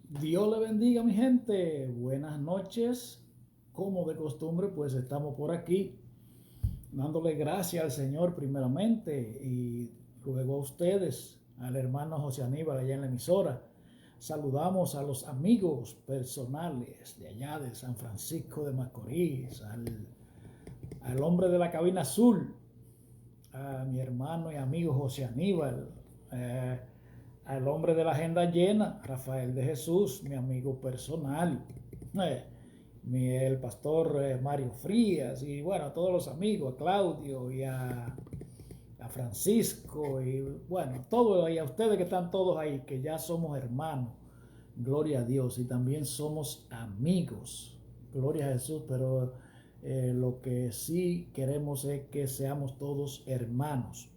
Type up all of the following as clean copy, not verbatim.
Dios le bendiga, mi gente. Buenas noches. Como de costumbre, pues estamos por aquí dándole gracias al Señor primeramente y luego a ustedes, al hermano José Aníbal allá en la emisora. Saludamos a los amigos personales de allá de San Francisco de Macorís, al hombre de la cabina azul, a mi hermano y amigo José Aníbal, eh, al hombre de la agenda llena, Rafael de Jesús, mi amigo personal, eh, el pastor Mario Frías, y bueno, a todos los amigos, a Claudio y a Francisco, y bueno, todo, y a ustedes que están todos ahí, que ya somos hermanos, gloria a Dios, y también somos amigos, gloria a Jesús, pero lo que sí queremos es que seamos todos hermanos.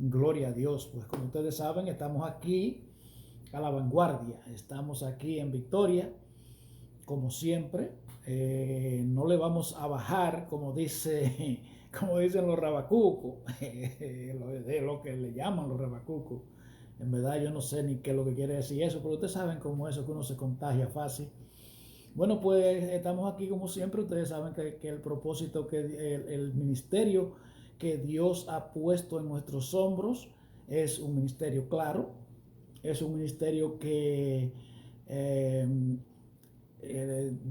Gloria a Dios, pues como ustedes saben, estamos aquí a la vanguardia, estamos aquí en Victoria, como siempre. No le vamos a bajar, como dice, como dicen los rabacucos, de lo que le llaman los rabacucos. En verdad yo no sé ni qué es lo que quiere decir eso, pero ustedes saben cómo es eso, que uno se contagia fácil. Bueno, pues estamos aquí como siempre. Ustedes saben que el propósito, que el ministerio que Dios ha puesto en nuestros hombros es un ministerio claro, es un ministerio que eh,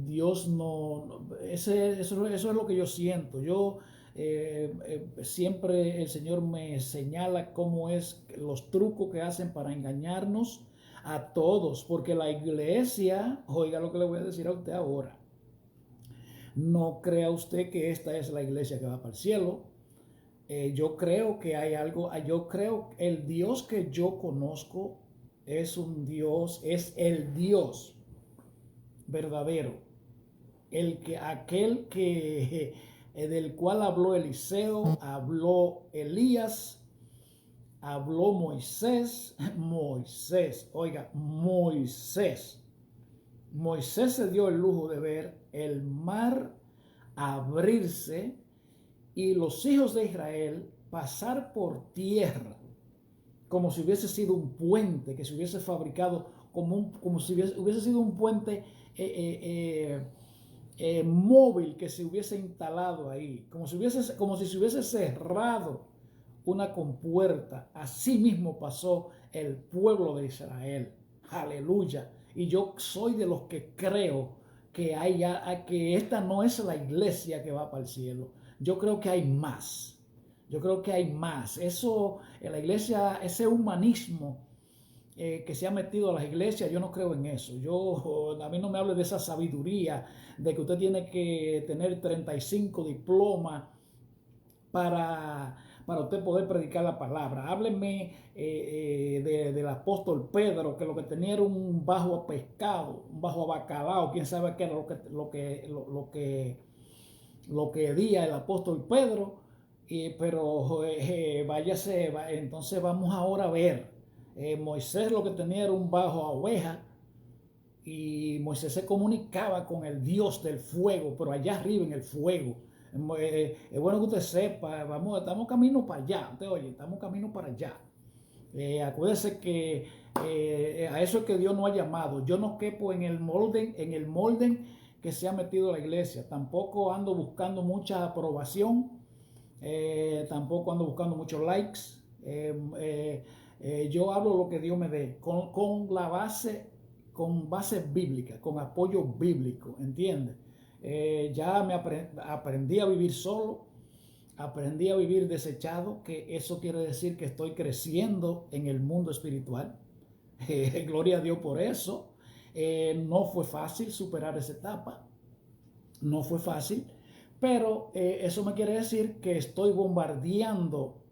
Dios eso es lo que yo siento. Siempre el Señor me señala cómo es los trucos que hacen para engañarnos a todos, porque la iglesia, oiga lo que le voy a decir a usted ahora, no crea usted que esta es la iglesia que va para el cielo. Yo creo que hay algo, yo creo el Dios que yo conozco es el Dios verdadero, aquel que del cual habló Eliseo, habló Elías, habló Moisés, oiga, Moisés se dio el lujo de ver el mar abrirse y los hijos de Israel pasar por tierra, como si hubiese sido un puente que se hubiese fabricado, como si hubiese sido un puente móvil que se hubiese instalado ahí, como si se hubiese cerrado una compuerta. Así mismo pasó el pueblo de Israel. Aleluya. Y yo soy de los que creo que esta no es la iglesia que va para el cielo. Yo creo que hay más. Yo creo que hay más. Eso, en la iglesia, ese humanismo que se ha metido a las iglesias, yo no creo en eso. A mí no me hable de esa sabiduría de que usted tiene que tener 35 diplomas para, para usted poder predicar la palabra. Hábleme del apóstol Pedro, que lo que tenía era un bajo a pescado, un bajo a bacalao, quién sabe qué era lo que día el apóstol Pedro. Pero váyase, entonces vamos ahora a ver. Moisés lo que tenía era un bajo a oveja, y Moisés se comunicaba con el Dios del fuego, pero allá arriba en el fuego. Es bueno que usted sepa, estamos camino para allá, usted oye, estamos camino para allá. Acuérdese que a eso es que Dios no ha llamado. Yo no quepo en el molde que se ha metido la iglesia. Tampoco ando buscando mucha aprobación, tampoco ando buscando muchos likes. Yo hablo lo que Dios me dé, con base bíblica, con apoyo bíblico, ¿entiendes? Ya aprendí a vivir solo, aprendí a vivir desechado, que eso quiere decir que estoy creciendo en el mundo espiritual. Gloria a Dios por eso. No fue fácil superar esa etapa, no fue fácil, pero eso me quiere decir que estoy bombardeando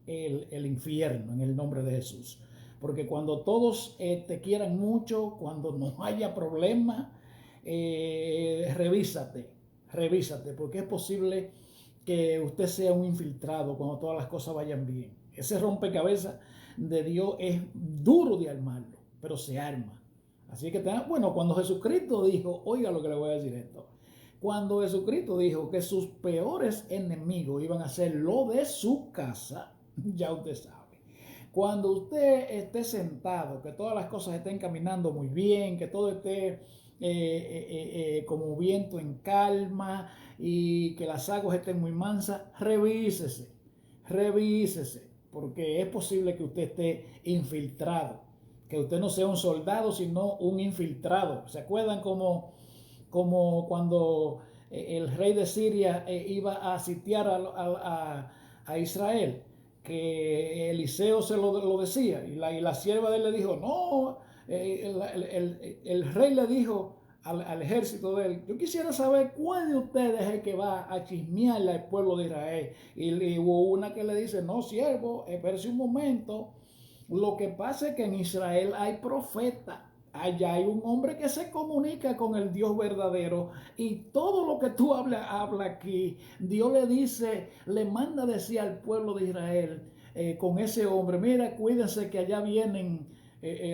el infierno en el nombre de Jesús. Porque cuando todos te quieran mucho, cuando no haya problema, revísate, porque es posible que usted sea un infiltrado cuando todas las cosas vayan bien. Ese rompecabezas de Dios es duro de armarlo, pero se arma. Así que, bueno, cuando Jesucristo dijo, oiga lo que le voy a decir esto, cuando Jesucristo dijo que sus peores enemigos iban a ser lo de su casa, ya usted sabe. Cuando usted esté sentado, que todas las cosas estén caminando muy bien, que todo esté como viento en calma y que las aguas estén muy mansas, revísese, porque es posible que usted esté infiltrado, que usted no sea un soldado, sino un infiltrado. ¿Se acuerdan como cuando el rey de Siria iba a sitiar a Israel? Que Eliseo se lo decía y la sierva de él le dijo, no, el rey le dijo al ejército de él, yo quisiera saber cuál de ustedes es el que va a chismearle al pueblo de Israel. Y hubo una que le dice, no, siervo, espérese un momento, lo que pasa es que en Israel hay profeta. Allá hay un hombre que se comunica con el Dios verdadero y todo lo que tú habla aquí, Dios le dice, le manda decir al pueblo de Israel con ese hombre, mira, cuídense que allá vienen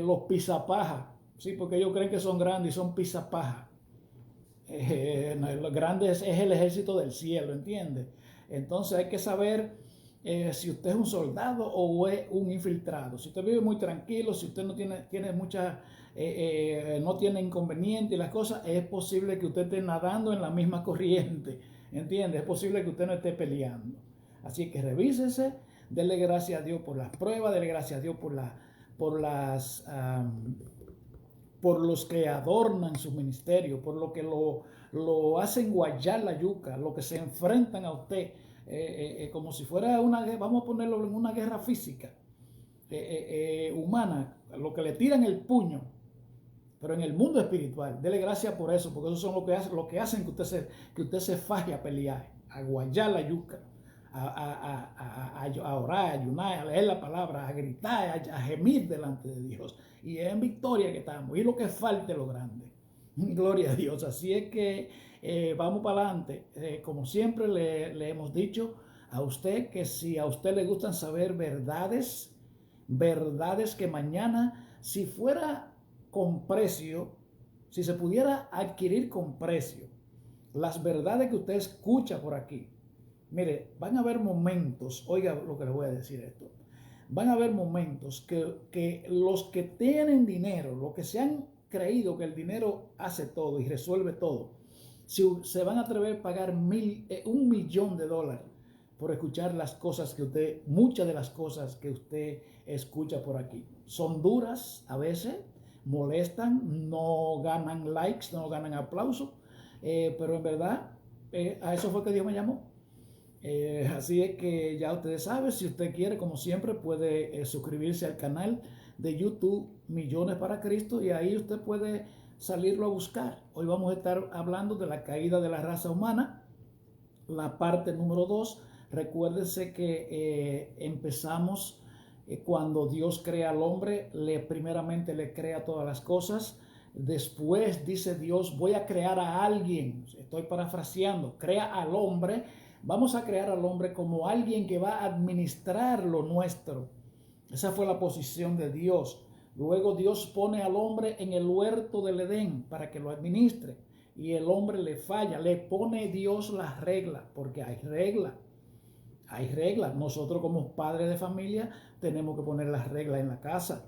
los pisapajas, sí, porque ellos creen que son grandes y son pisapajas. Los grandes es el ejército del cielo, ¿entiendes? Entonces hay que saber si usted es un soldado o es un infiltrado. Si usted vive muy tranquilo, si usted no tiene mucha, no tiene inconveniente y las cosas, es posible que usted esté nadando en la misma corriente, ¿entiende? Es posible que usted no esté peleando. Así que revísese, dele gracias a Dios por las pruebas, dele gracias a Dios por las por los que adornan su ministerio, por lo que lo hacen guayar la yuca, lo que se enfrentan a usted, como si fuera una guerra, vamos a ponerlo en una guerra física, humana, lo que le tiran el puño, pero en el mundo espiritual, dele gracias por eso, porque eso son lo que hacen que usted se faje a pelear, a guayar la yuca, a orar, a ayunar, a leer la palabra, a gritar, a gemir delante de Dios. Y es en victoria que estamos. Y lo que falte lo grande. Gloria a Dios. Así es que vamos para adelante. Como siempre le hemos dicho a usted que si a usted le gustan saber verdades, verdades que mañana, si fuera con precio, si se pudiera adquirir con precio, las verdades que usted escucha por aquí, mire, van a haber momentos, oiga lo que le voy a decir esto, van a haber momentos que los que tienen dinero, los que se han creído que el dinero hace todo y resuelve todo, se van a atrever a pagar $1.000.000 por escuchar las cosas que usted, muchas de las cosas que usted escucha por aquí. Son duras a veces, molestan, no ganan likes, no ganan aplausos, pero en verdad a eso fue que Dios me llamó. Así es que ya ustedes saben, si usted quiere, como siempre, puede suscribirse al canal de YouTube Millones para Cristo y ahí usted puede salirlo a buscar. Hoy vamos a estar hablando de la caída de la raza humana, la parte número 2. Recuérdense que empezamos cuando Dios crea al hombre, primeramente le crea todas las cosas. Después dice Dios, voy a crear a alguien, estoy parafraseando, crea al hombre. Vamos a crear al hombre como alguien que va a administrar lo nuestro. Esa fue la posición de Dios. Luego Dios pone al hombre en el huerto del Edén para que lo administre. Y el hombre le falla. Le pone Dios las reglas, porque hay reglas. Hay reglas. Nosotros como padres de familia tenemos que poner las reglas en la casa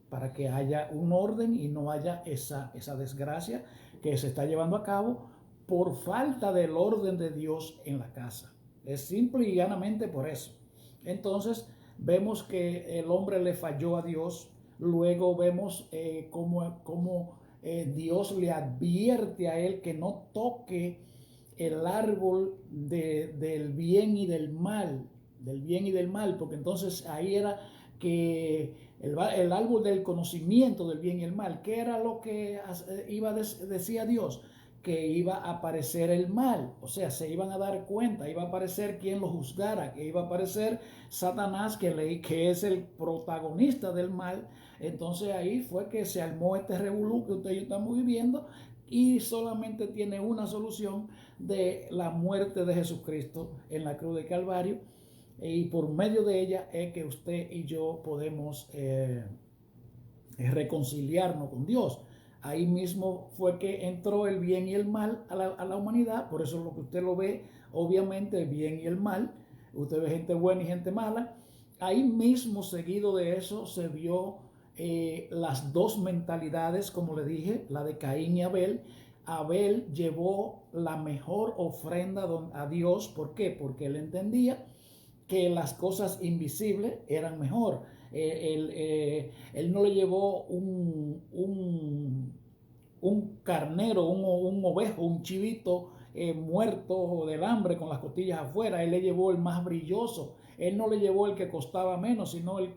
para que haya un orden y no haya esa desgracia que se está llevando a cabo por falta del orden de Dios en la casa. Es simple y llanamente por eso. Entonces vemos que el hombre le falló a Dios. Luego vemos cómo Dios le advierte a él que no toque el árbol del bien y del mal, porque entonces ahí era que el árbol del conocimiento del bien y el mal, ¿qué era lo que decía Dios? Que iba a aparecer el mal, o sea, se iban a dar cuenta, iba a aparecer quien lo juzgara, que iba a aparecer Satanás, que es el protagonista del mal. Entonces ahí fue que se armó este revolú que usted y yo estamos viviendo, y solamente tiene una solución, de la muerte de Jesucristo en la cruz de Calvario, y por medio de ella es que usted y yo podemos reconciliarnos con Dios. Ahí mismo fue que entró el bien y el mal a la humanidad. Por eso lo que usted lo ve, obviamente, el bien y el mal. Usted ve gente buena y gente mala. ahí mismo, seguido de eso, se vio las dos mentalidades, como le dije, la de Caín y Abel. Abel llevó la mejor ofrenda a Dios. ¿Por qué? Porque él entendía que las cosas invisibles eran mejor. Él no le llevó un carnero, un ovejo, un chivito muerto del hambre con las costillas afuera. Él le llevó el más brilloso. Él no le llevó el que costaba menos, sino el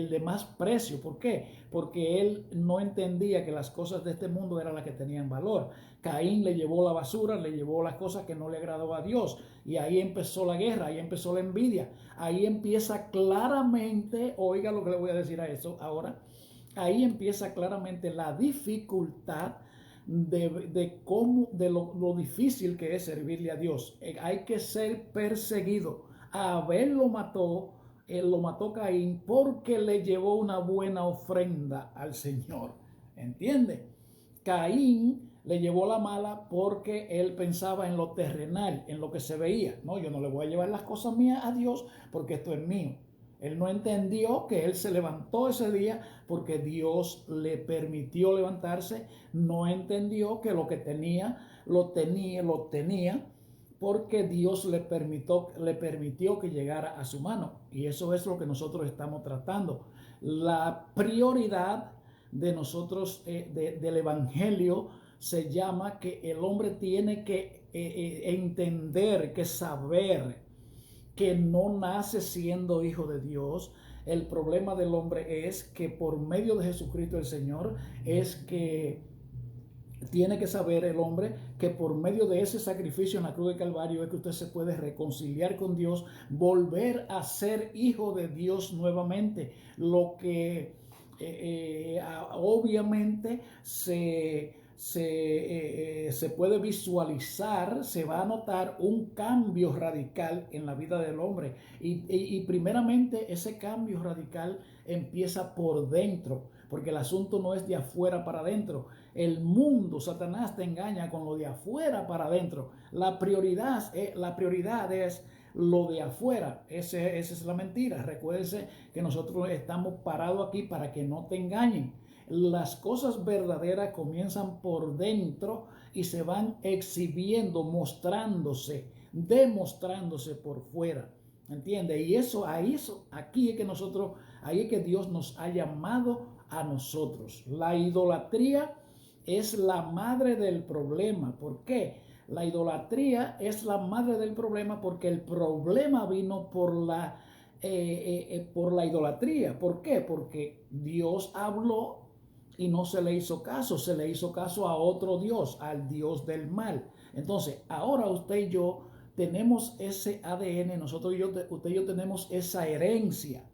de más precio. ¿Por qué? Porque él no entendía que las cosas de este mundo eran las que tenían valor. Caín le llevó la basura, le llevó las cosas que no le agradó a Dios. Y ahí empezó la guerra, ahí empezó la envidia. Ahí empieza claramente, oiga lo que le voy a decir a eso ahora, ahí empieza claramente la dificultad de lo difícil que es servirle a Dios. Hay que ser perseguido. A Abel lo mató Caín porque le llevó una buena ofrenda al Señor. ¿Entiende? Caín le llevó la mala porque él pensaba en lo terrenal, en lo que se veía. No, yo no le voy a llevar las cosas mías a Dios porque esto es mío. Él no entendió que él se levantó ese día porque Dios le permitió levantarse. No entendió que lo que tenía, lo tenía porque Dios le permitió que llegara a su mano. Y eso es lo que nosotros estamos tratando. La prioridad de nosotros, del Evangelio, se llama que el hombre tiene que entender, que saber que no nace siendo hijo de Dios. El problema del hombre es que por medio de Jesucristo el Señor es que tiene que saber el hombre que por medio de ese sacrificio en la cruz de Calvario es que usted se puede reconciliar con Dios, volver a ser hijo de Dios nuevamente. Lo que obviamente se puede visualizar, se va a notar un cambio radical en la vida del hombre. Y primeramente ese cambio radical empieza por dentro, porque el asunto no es de afuera para adentro. El mundo, Satanás te engaña con lo de afuera para adentro. La prioridad es lo de afuera. Esa es la mentira. Recuérdense que nosotros estamos parados aquí para que no te engañen. Las cosas verdaderas comienzan por dentro y se van exhibiendo, mostrándose, demostrándose por fuera. ¿Entiende? Y aquí es que ahí es que Dios nos ha llamado a nosotros. La idolatría es la madre del problema. ¿Por qué? La idolatría es la madre del problema porque el problema vino por la idolatría. ¿Por qué? Porque Dios habló y no se le hizo caso a otro Dios, al Dios del mal. Entonces, ahora usted y yo tenemos ese ADN, usted y yo tenemos esa herencia.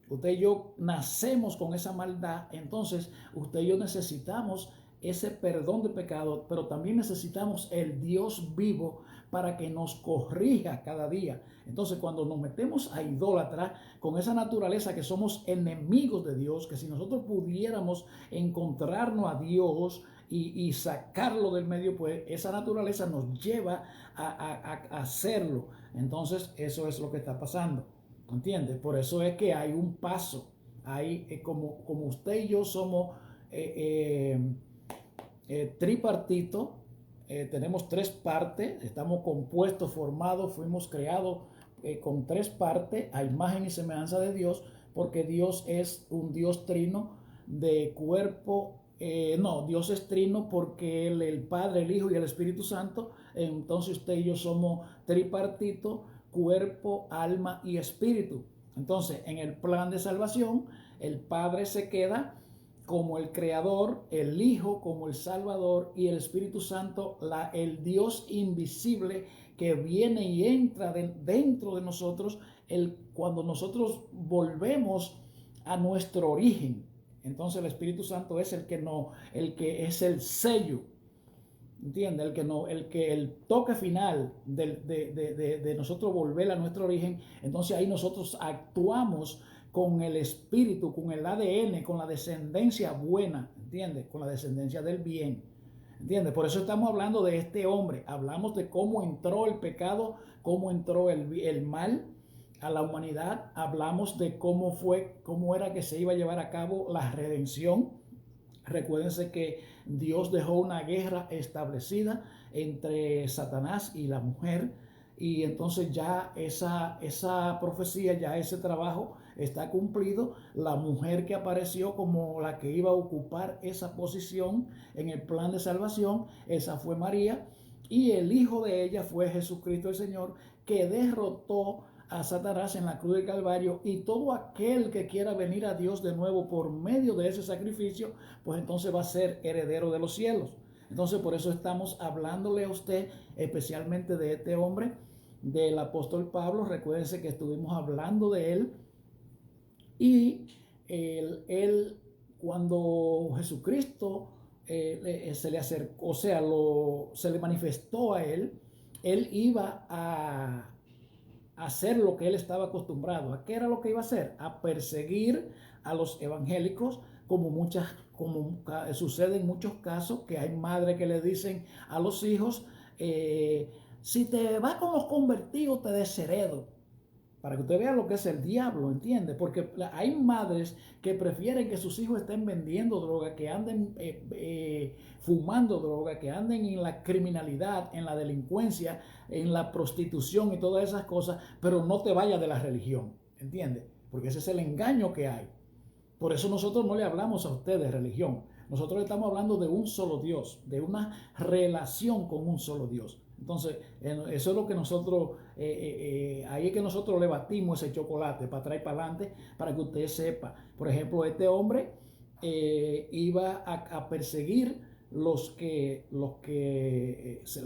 Usted y yo nacemos con esa maldad, entonces usted y yo necesitamos ese perdón de pecado, pero también necesitamos el Dios vivo para que nos corrija cada día. Entonces, cuando nos metemos a idólatra con esa naturaleza que somos enemigos de Dios, que si nosotros pudiéramos encontrarnos a Dios y sacarlo del medio, pues esa naturaleza nos lleva a hacerlo. Entonces, eso es lo que está pasando. ¿Entiendes? Por eso es que hay un paso. Hay, como usted y yo somos tripartito, tenemos tres partes, estamos compuestos, formados, fuimos creados con tres partes a imagen y semejanza de Dios, porque Dios es un Dios trino de cuerpo. Dios es trino porque el Padre, el Hijo y el Espíritu Santo. Entonces usted y yo somos tripartito, cuerpo, alma y espíritu. Entonces, en el plan de salvación, el Padre se queda como el Creador, el Hijo como el Salvador y el Espíritu Santo, el Dios invisible que viene y entra dentro de nosotros cuando nosotros volvemos a nuestro origen. Entonces el Espíritu Santo es el que es el sello. ¿Entiende? El toque final de nosotros volver a nuestro origen. Entonces ahí nosotros actuamos con el espíritu, con el ADN, con la descendencia buena, ¿entiende? Con la descendencia del bien, ¿entiende? Por eso estamos hablando de este hombre. Hablamos de cómo entró el pecado, cómo entró el mal, a la humanidad, hablamos de cómo era que se iba a llevar a cabo la redención. Recuérdense que Dios dejó una guerra establecida entre Satanás y la mujer, y entonces ya esa profecía, ya ese trabajo está cumplido. La mujer que apareció como la que iba a ocupar esa posición en el plan de salvación, esa fue María, y el hijo de ella fue Jesucristo el Señor, que derrotó a Satanás en la cruz del Calvario, y todo aquel que quiera venir a Dios de nuevo por medio de ese sacrificio, pues entonces va a ser heredero de los cielos. Entonces por eso estamos hablándole a usted especialmente de este hombre, del apóstol Pablo. Recuérdense que estuvimos hablando de él, y él cuando Jesucristo se le acercó, o sea, se le manifestó a él iba a hacer lo que él estaba acostumbrado. ¿A qué era lo que iba a hacer? A perseguir a los evangélicos, como sucede en muchos casos, que hay madres que le dicen a los hijos, si te vas con los convertidos te desheredo. Para que usted vea lo que es el diablo, ¿entiende? Porque hay madres que prefieren que sus hijos estén vendiendo droga, que anden fumando droga, que anden en la criminalidad, en la delincuencia, en la prostitución y todas esas cosas, pero no te vayas de la religión, ¿entiende? Porque ese es el engaño que hay. Por eso nosotros no le hablamos a usted de religión. Nosotros le estamos hablando de un solo Dios, de una relación con un solo Dios. Entonces, eso es lo que nosotros, ahí es que nosotros le batimos ese chocolate para atrás y para adelante, para que usted sepa. Por ejemplo, este hombre iba a perseguir los que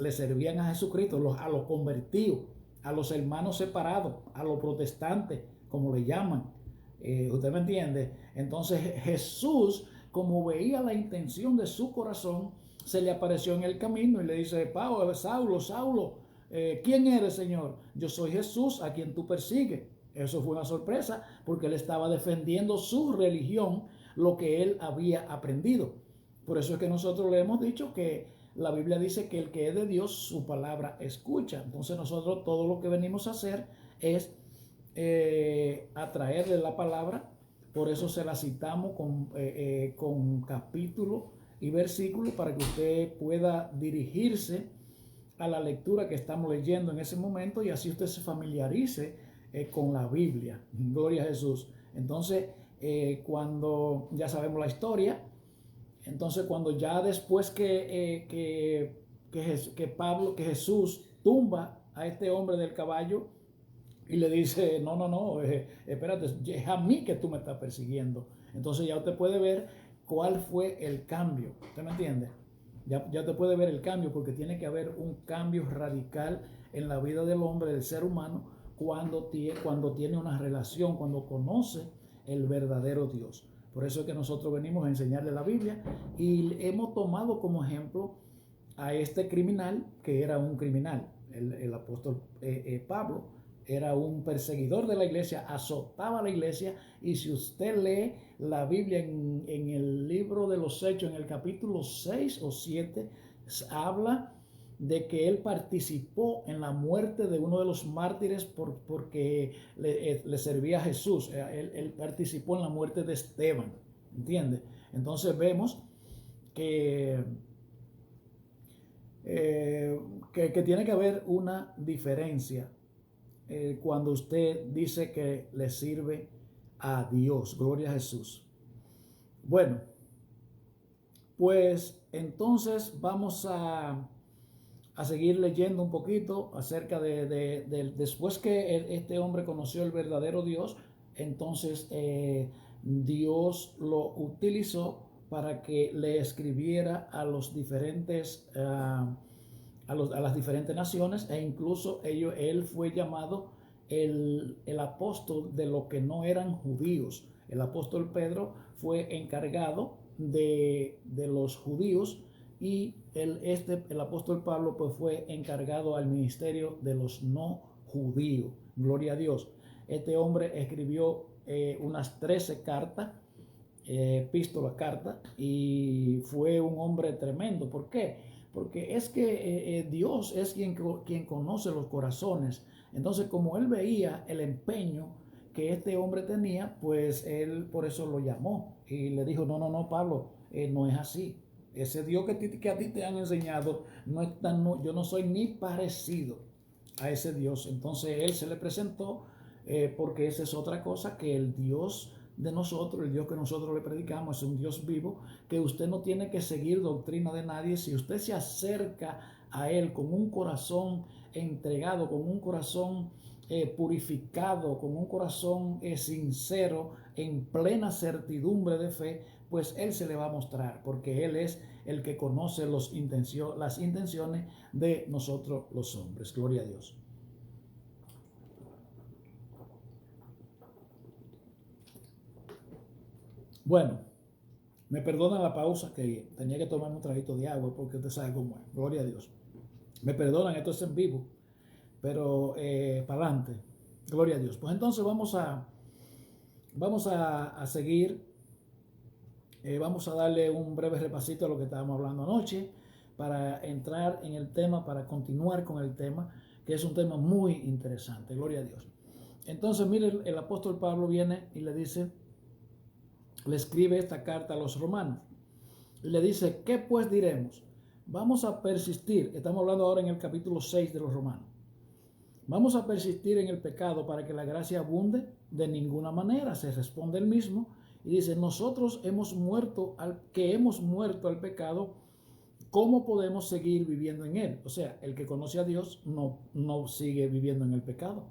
le servían a Jesucristo, a los convertidos, a los hermanos separados, a los protestantes, como le llaman. ¿Usted me entiende? Entonces Jesús, como veía la intención de su corazón, se le apareció en el camino y le dice: Pablo, Saulo, Saulo, ¿quién eres, Señor? Yo soy Jesús, a quien tú persigues. Eso fue una sorpresa, porque él estaba defendiendo su religión, lo que él había aprendido. Por eso es que nosotros le hemos dicho que la Biblia dice que el que es de Dios, su palabra escucha. Entonces nosotros todo lo que venimos a hacer es a traerle la palabra. Por eso se la citamos con capítulo y versículo, para que usted pueda dirigirse a la lectura que estamos leyendo en ese momento, y así usted se familiarice con la Biblia. Gloria a Jesús. Entonces, cuando ya sabemos la historia, entonces cuando ya después que Jesús tumba a este hombre del caballo y le dice: no, no, no, espérate, es a mí que tú me estás persiguiendo. Entonces ya usted puede ver cuál fue el cambio. ¿Usted me entiende? Ya usted puede ver el cambio, porque tiene que haber un cambio radical en la vida del hombre, del ser humano, cuando tiene una relación, cuando conoce el verdadero Dios. Por eso es que nosotros venimos a enseñarle la Biblia, y hemos tomado como ejemplo a este criminal, que era un criminal. El apóstol Pablo era un perseguidor de la iglesia, azotaba a la iglesia, y si usted lee la Biblia en el libro de los Hechos, en el capítulo 6 o 7, habla de que él participó en la muerte de uno de los mártires porque le servía a Jesús. Él participó en la muerte de Esteban, ¿entiende? Entonces vemos que tiene que haber una diferencia cuando usted dice que le sirve a Dios. Gloria a Jesús. Bueno, pues entonces vamos a seguir leyendo un poquito acerca de después que este hombre conoció el verdadero Dios. Entonces Dios lo utilizó para que le escribiera a los diferentes a las diferentes naciones, e incluso él fue llamado el apóstol de los que no eran judíos. El apóstol Pedro fue encargado de los judíos, y el apóstol Pablo pues fue encargado al ministerio de los no judíos. Gloria a Dios. Este hombre escribió unas 13 cartas, epístolas, cartas, y fue un hombre tremendo. ¿Por qué? porque es que Dios es quien conoce los corazones. Entonces, como él veía el empeño que este hombre tenía, pues él por eso lo llamó y le dijo, no, no, no, Pablo, no es así. Ese Dios que a ti te han enseñado, yo no soy ni parecido a ese Dios. Entonces él se le presentó, porque esa es otra cosa, que el Dios de nosotros, el Dios que nosotros le predicamos, es un Dios vivo, que usted no tiene que seguir doctrina de nadie. Si usted se acerca a él con un corazón entregado, con un corazón purificado, con un corazón sincero, en plena certidumbre de fe, pues él se le va a mostrar, porque él es el que conoce las intenciones de nosotros los hombres. Gloria a Dios. Bueno, me perdonan la pausa, que tenía que tomarme un trajito de agua, porque usted sabe cómo es. Gloria a Dios. Me perdonan, esto es en vivo, pero para adelante. Gloria a Dios. Pues entonces vamos a seguir. Vamos a darle un breve repasito a lo que estábamos hablando anoche, para entrar en el tema, para continuar con el tema, que es un tema muy interesante. Gloria a Dios. Entonces, mire, el apóstol Pablo viene y le dice, le escribe esta carta a los romanos y le dice, ¿qué pues diremos? Vamos a persistir. Estamos hablando ahora en el capítulo 6 de los romanos. Vamos a persistir en el pecado para que la gracia abunde. De ninguna manera. Se responde el mismo y dice, nosotros hemos muerto al pecado, ¿cómo podemos seguir viviendo en él? O sea, el que conoce a Dios no sigue viviendo en el pecado.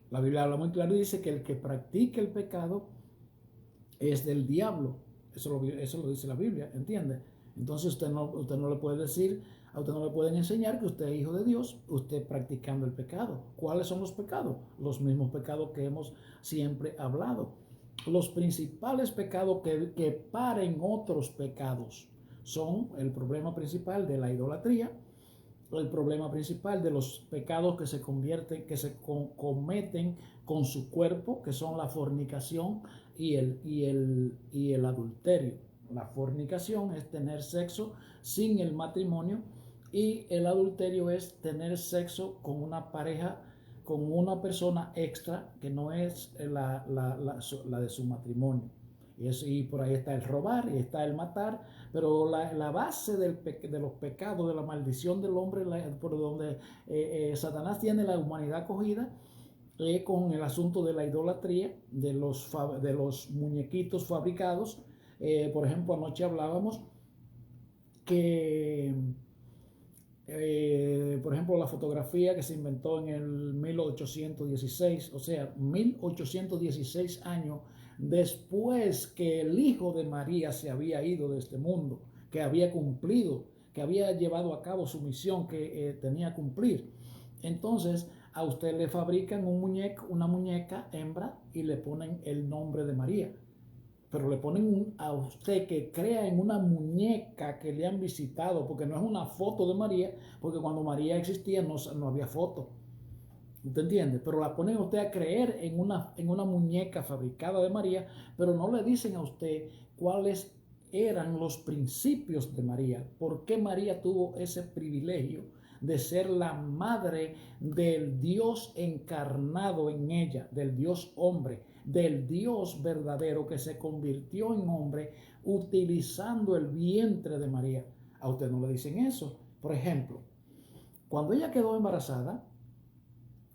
La Biblia habla muy claro y dice que el que practica el pecado es del diablo. Eso lo dice la Biblia, ¿entiende? Entonces usted no le puede decir, a usted no le pueden enseñar que usted es hijo de Dios, usted practicando el pecado. ¿Cuáles son los pecados? Los mismos pecados que hemos siempre hablado. Los principales pecados que paren otros pecados son el problema principal de la idolatría, el problema principal de los pecados que se cometen con su cuerpo, que son la fornicación y el adulterio. La fornicación es tener sexo sin el matrimonio, y el adulterio es tener sexo con una pareja, con una persona extra que no es la de su matrimonio. Y por ahí está el robar y está el matar, pero la base de los pecados, de la maldición del hombre, por donde Satanás tiene la humanidad cogida, con el asunto de la idolatría, de los muñequitos fabricados. Por ejemplo, anoche hablábamos que, por ejemplo, la fotografía que se inventó en el 1816, o sea, 1816 años después que el hijo de María se había ido de este mundo, que había cumplido, que había llevado a cabo su misión que tenía que cumplir. Entonces, a usted le fabrican una muñeca hembra y le ponen el nombre de María. Pero le ponen a usted que crea en una muñeca que le han visitado, porque no es una foto de María, porque cuando María existía no había foto. ¿Usted entiende? Pero la ponen a usted a creer en una muñeca fabricada de María, pero no le dicen a usted cuáles eran los principios de María. ¿Por qué María tuvo ese privilegio de ser la madre del Dios encarnado en ella, del Dios hombre, del Dios verdadero que se convirtió en hombre utilizando el vientre de María? A usted no le dicen eso. Por ejemplo, cuando ella quedó embarazada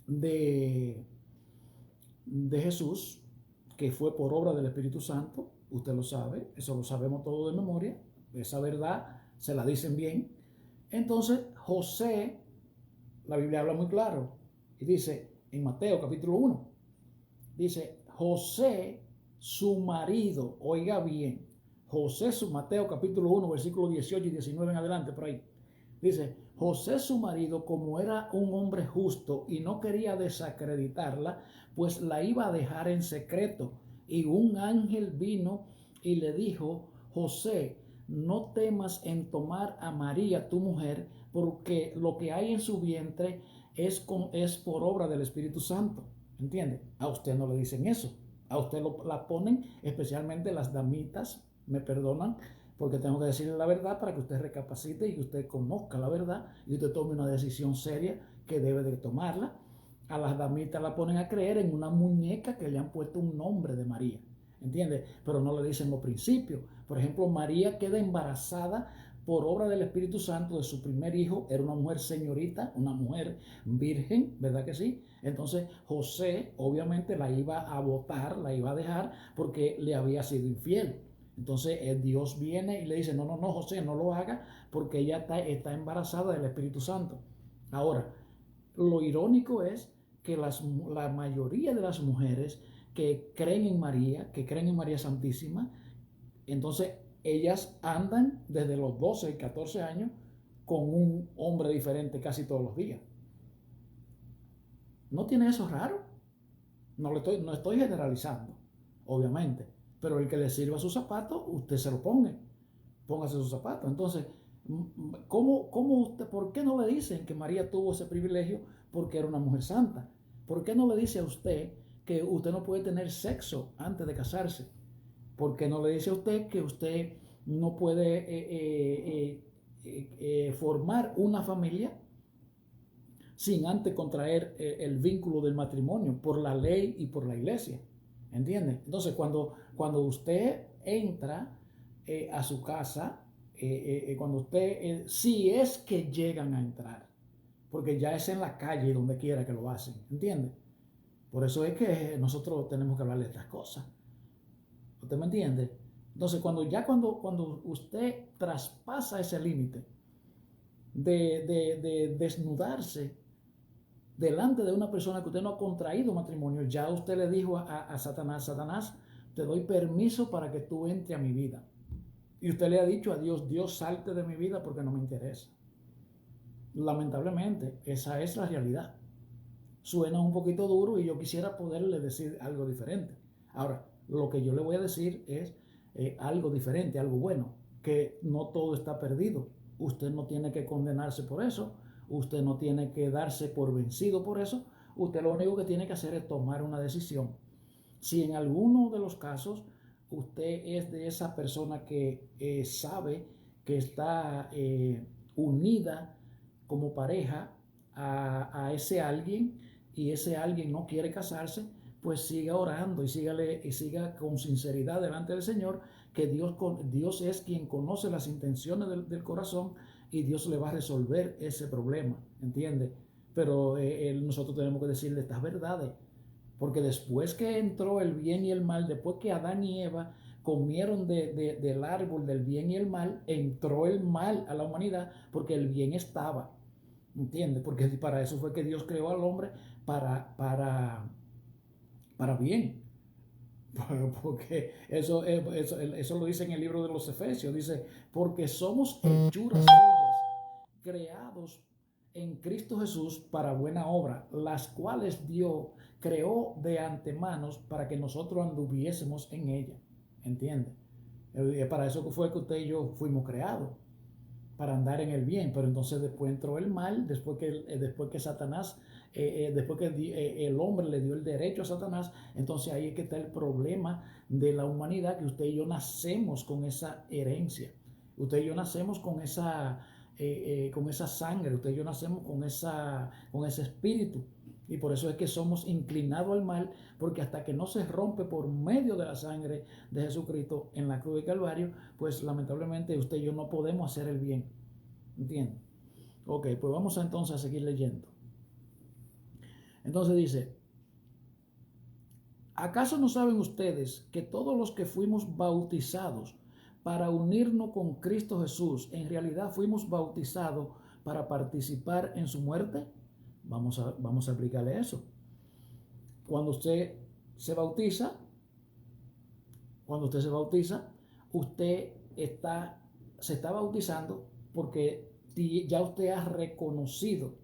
de Jesús, que fue por obra del Espíritu Santo, usted lo sabe, eso lo sabemos todo de memoria, esa verdad se la dicen bien. Entonces José, la Biblia habla muy claro y dice en Mateo capítulo 1, dice José su marido, oiga bien, Mateo capítulo 1 versículo 18 y 19 en adelante, por ahí dice, José su marido, como era un hombre justo y no quería desacreditarla, pues la iba a dejar en secreto. Y un ángel vino y le dijo, José, no temas en tomar a María tu mujer, porque lo que hay en su vientre es por obra del Espíritu Santo. ¿Entiende? A usted no le dicen eso. A usted la ponen, especialmente las damitas, me perdonan, porque tengo que decirle la verdad para que usted recapacite y que usted conozca la verdad y usted tome una decisión seria que debe de tomarla. A las damitas la ponen a creer en una muñeca que le han puesto un nombre de María, ¿entiende? Pero no le dicen los principios. Por ejemplo, María queda embarazada por obra del Espíritu Santo de su primer hijo. Era una mujer señorita, una mujer virgen, ¿verdad que sí? Entonces José obviamente la iba a botar, la iba a dejar porque le había sido infiel. Entonces Dios viene y le dice, no, no, no, José, no lo haga porque ella está embarazada del Espíritu Santo. Ahora, lo irónico es que la mayoría de las mujeres que creen en María, que creen en María Santísima, entonces ellas andan desde los 12 y 14 años con un hombre diferente casi todos los días. ¿No tiene eso raro? No estoy generalizando, obviamente, pero el que le sirva su zapato, usted se lo ponga, póngase su zapato. Entonces, ¿cómo usted, por qué no le dicen que María tuvo ese privilegio porque era una mujer santa? ¿Por qué no le dice a usted que usted no puede tener sexo antes de casarse? ¿Por qué no le dice a usted que usted no puede formar una familia sin antes contraer el vínculo del matrimonio por la ley y por la iglesia? ¿Entiende? Entonces, cuando usted entra a su casa, cuando usted, si es que llegan a entrar, porque ya es en la calle donde quiera que lo hacen, ¿entiende? Por eso es que nosotros tenemos que hablar de estas cosas. ¿Usted me entiende? Entonces, cuando usted traspasa ese límite de desnudarse delante de una persona que usted no ha contraído matrimonio, ya usted le dijo a Satanás, Satanás, te doy permiso para que tú entre a mi vida. Y usted le ha dicho a Dios, Dios, salte de mi vida porque no me interesa. Lamentablemente, esa es la realidad. Suena un poquito duro y yo quisiera poderle decir algo diferente. Ahora, lo que yo le voy a decir es algo diferente, algo bueno, que no todo está perdido. Usted no tiene que condenarse por eso, usted no tiene que darse por vencido por eso, usted lo único que tiene que hacer es tomar una decisión. Si en alguno de los casos usted es de esa persona que sabe que está unida como pareja a ese alguien y ese alguien no quiere casarse, pues siga orando y siga con sinceridad delante del Señor, que Dios es quien conoce las intenciones del corazón y Dios le va a resolver ese problema, ¿entiende? Pero nosotros tenemos que decirle estas verdades, porque después que entró el bien y el mal, después que Adán y Eva comieron del árbol del bien y el mal, entró el mal a la humanidad porque el bien estaba. ¿Entiendes? Porque para eso fue que Dios creó al hombre para bien. Porque eso lo dice en el libro de los Efesios. Dice, porque somos hechuras suyas, creados en Cristo Jesús para buena obra, las cuales Dios creó de antemano para que nosotros anduviésemos en ella. ¿Entiendes? Para eso fue que usted y yo fuimos creados, para andar en el bien. Pero entonces después entró el mal, después que Satanás, después que el hombre le dio el derecho a Satanás, entonces ahí es que está el problema de la humanidad, que usted y yo nacemos con esa herencia, usted y yo nacemos con esa sangre, usted y yo nacemos con ese espíritu. Y por eso es que somos inclinados al mal, porque hasta que no se rompe por medio de la sangre de Jesucristo en la cruz de Calvario, pues lamentablemente usted y yo no podemos hacer el bien. ¿Entienden? Ok, pues vamos entonces a seguir leyendo. Entonces dice, ¿acaso no saben ustedes que todos los que fuimos bautizados para unirnos con Cristo Jesús, en realidad fuimos bautizados para participar en su muerte? Vamos a aplicarle eso. Cuando usted se bautiza, usted se está bautizando porque ya usted ha reconocido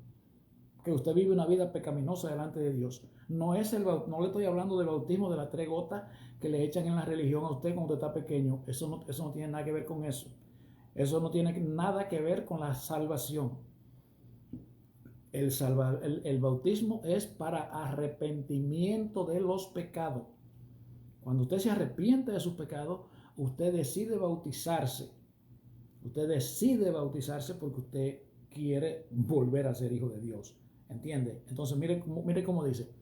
que usted vive una vida pecaminosa delante de Dios. No le estoy hablando del bautismo de las 3 gotas que le echan en la religión a usted cuando usted está pequeño. Eso no tiene nada que ver con eso. Eso no tiene nada que ver con la salvación. El bautismo es para arrepentimiento de los pecados. Cuando usted se arrepiente de sus pecados, usted decide bautizarse. Usted decide bautizarse porque usted quiere volver a ser hijo de Dios. ¿Entiende? Entonces mire cómo dice.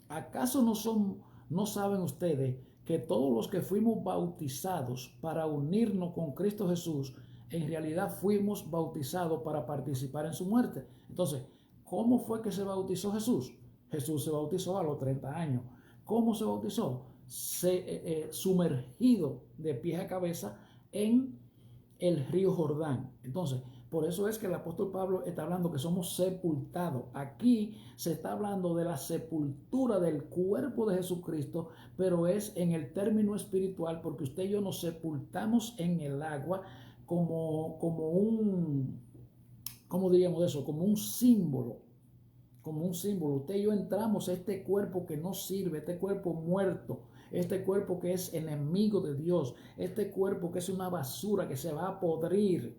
¿Acaso no saben ustedes que todos los que fuimos bautizados para unirnos con Cristo Jesús, en realidad fuimos bautizados para participar en su muerte? Entonces, ¿cómo fue que se bautizó Jesús? Jesús se bautizó a los 30 años. ¿Cómo se bautizó? Sumergido de pies a cabeza en el río Jordán. Entonces, por eso es que el apóstol Pablo está hablando que somos sepultados. Aquí se está hablando de la sepultura del cuerpo de Jesucristo, pero es en el término espiritual, porque usted y yo nos sepultamos en el agua como un, ¿cómo diríamos eso? Como un símbolo. Como un símbolo. Usted y yo entramos a este cuerpo que no sirve, este cuerpo muerto, este cuerpo que es enemigo de Dios, este cuerpo que es una basura que se va a podrir,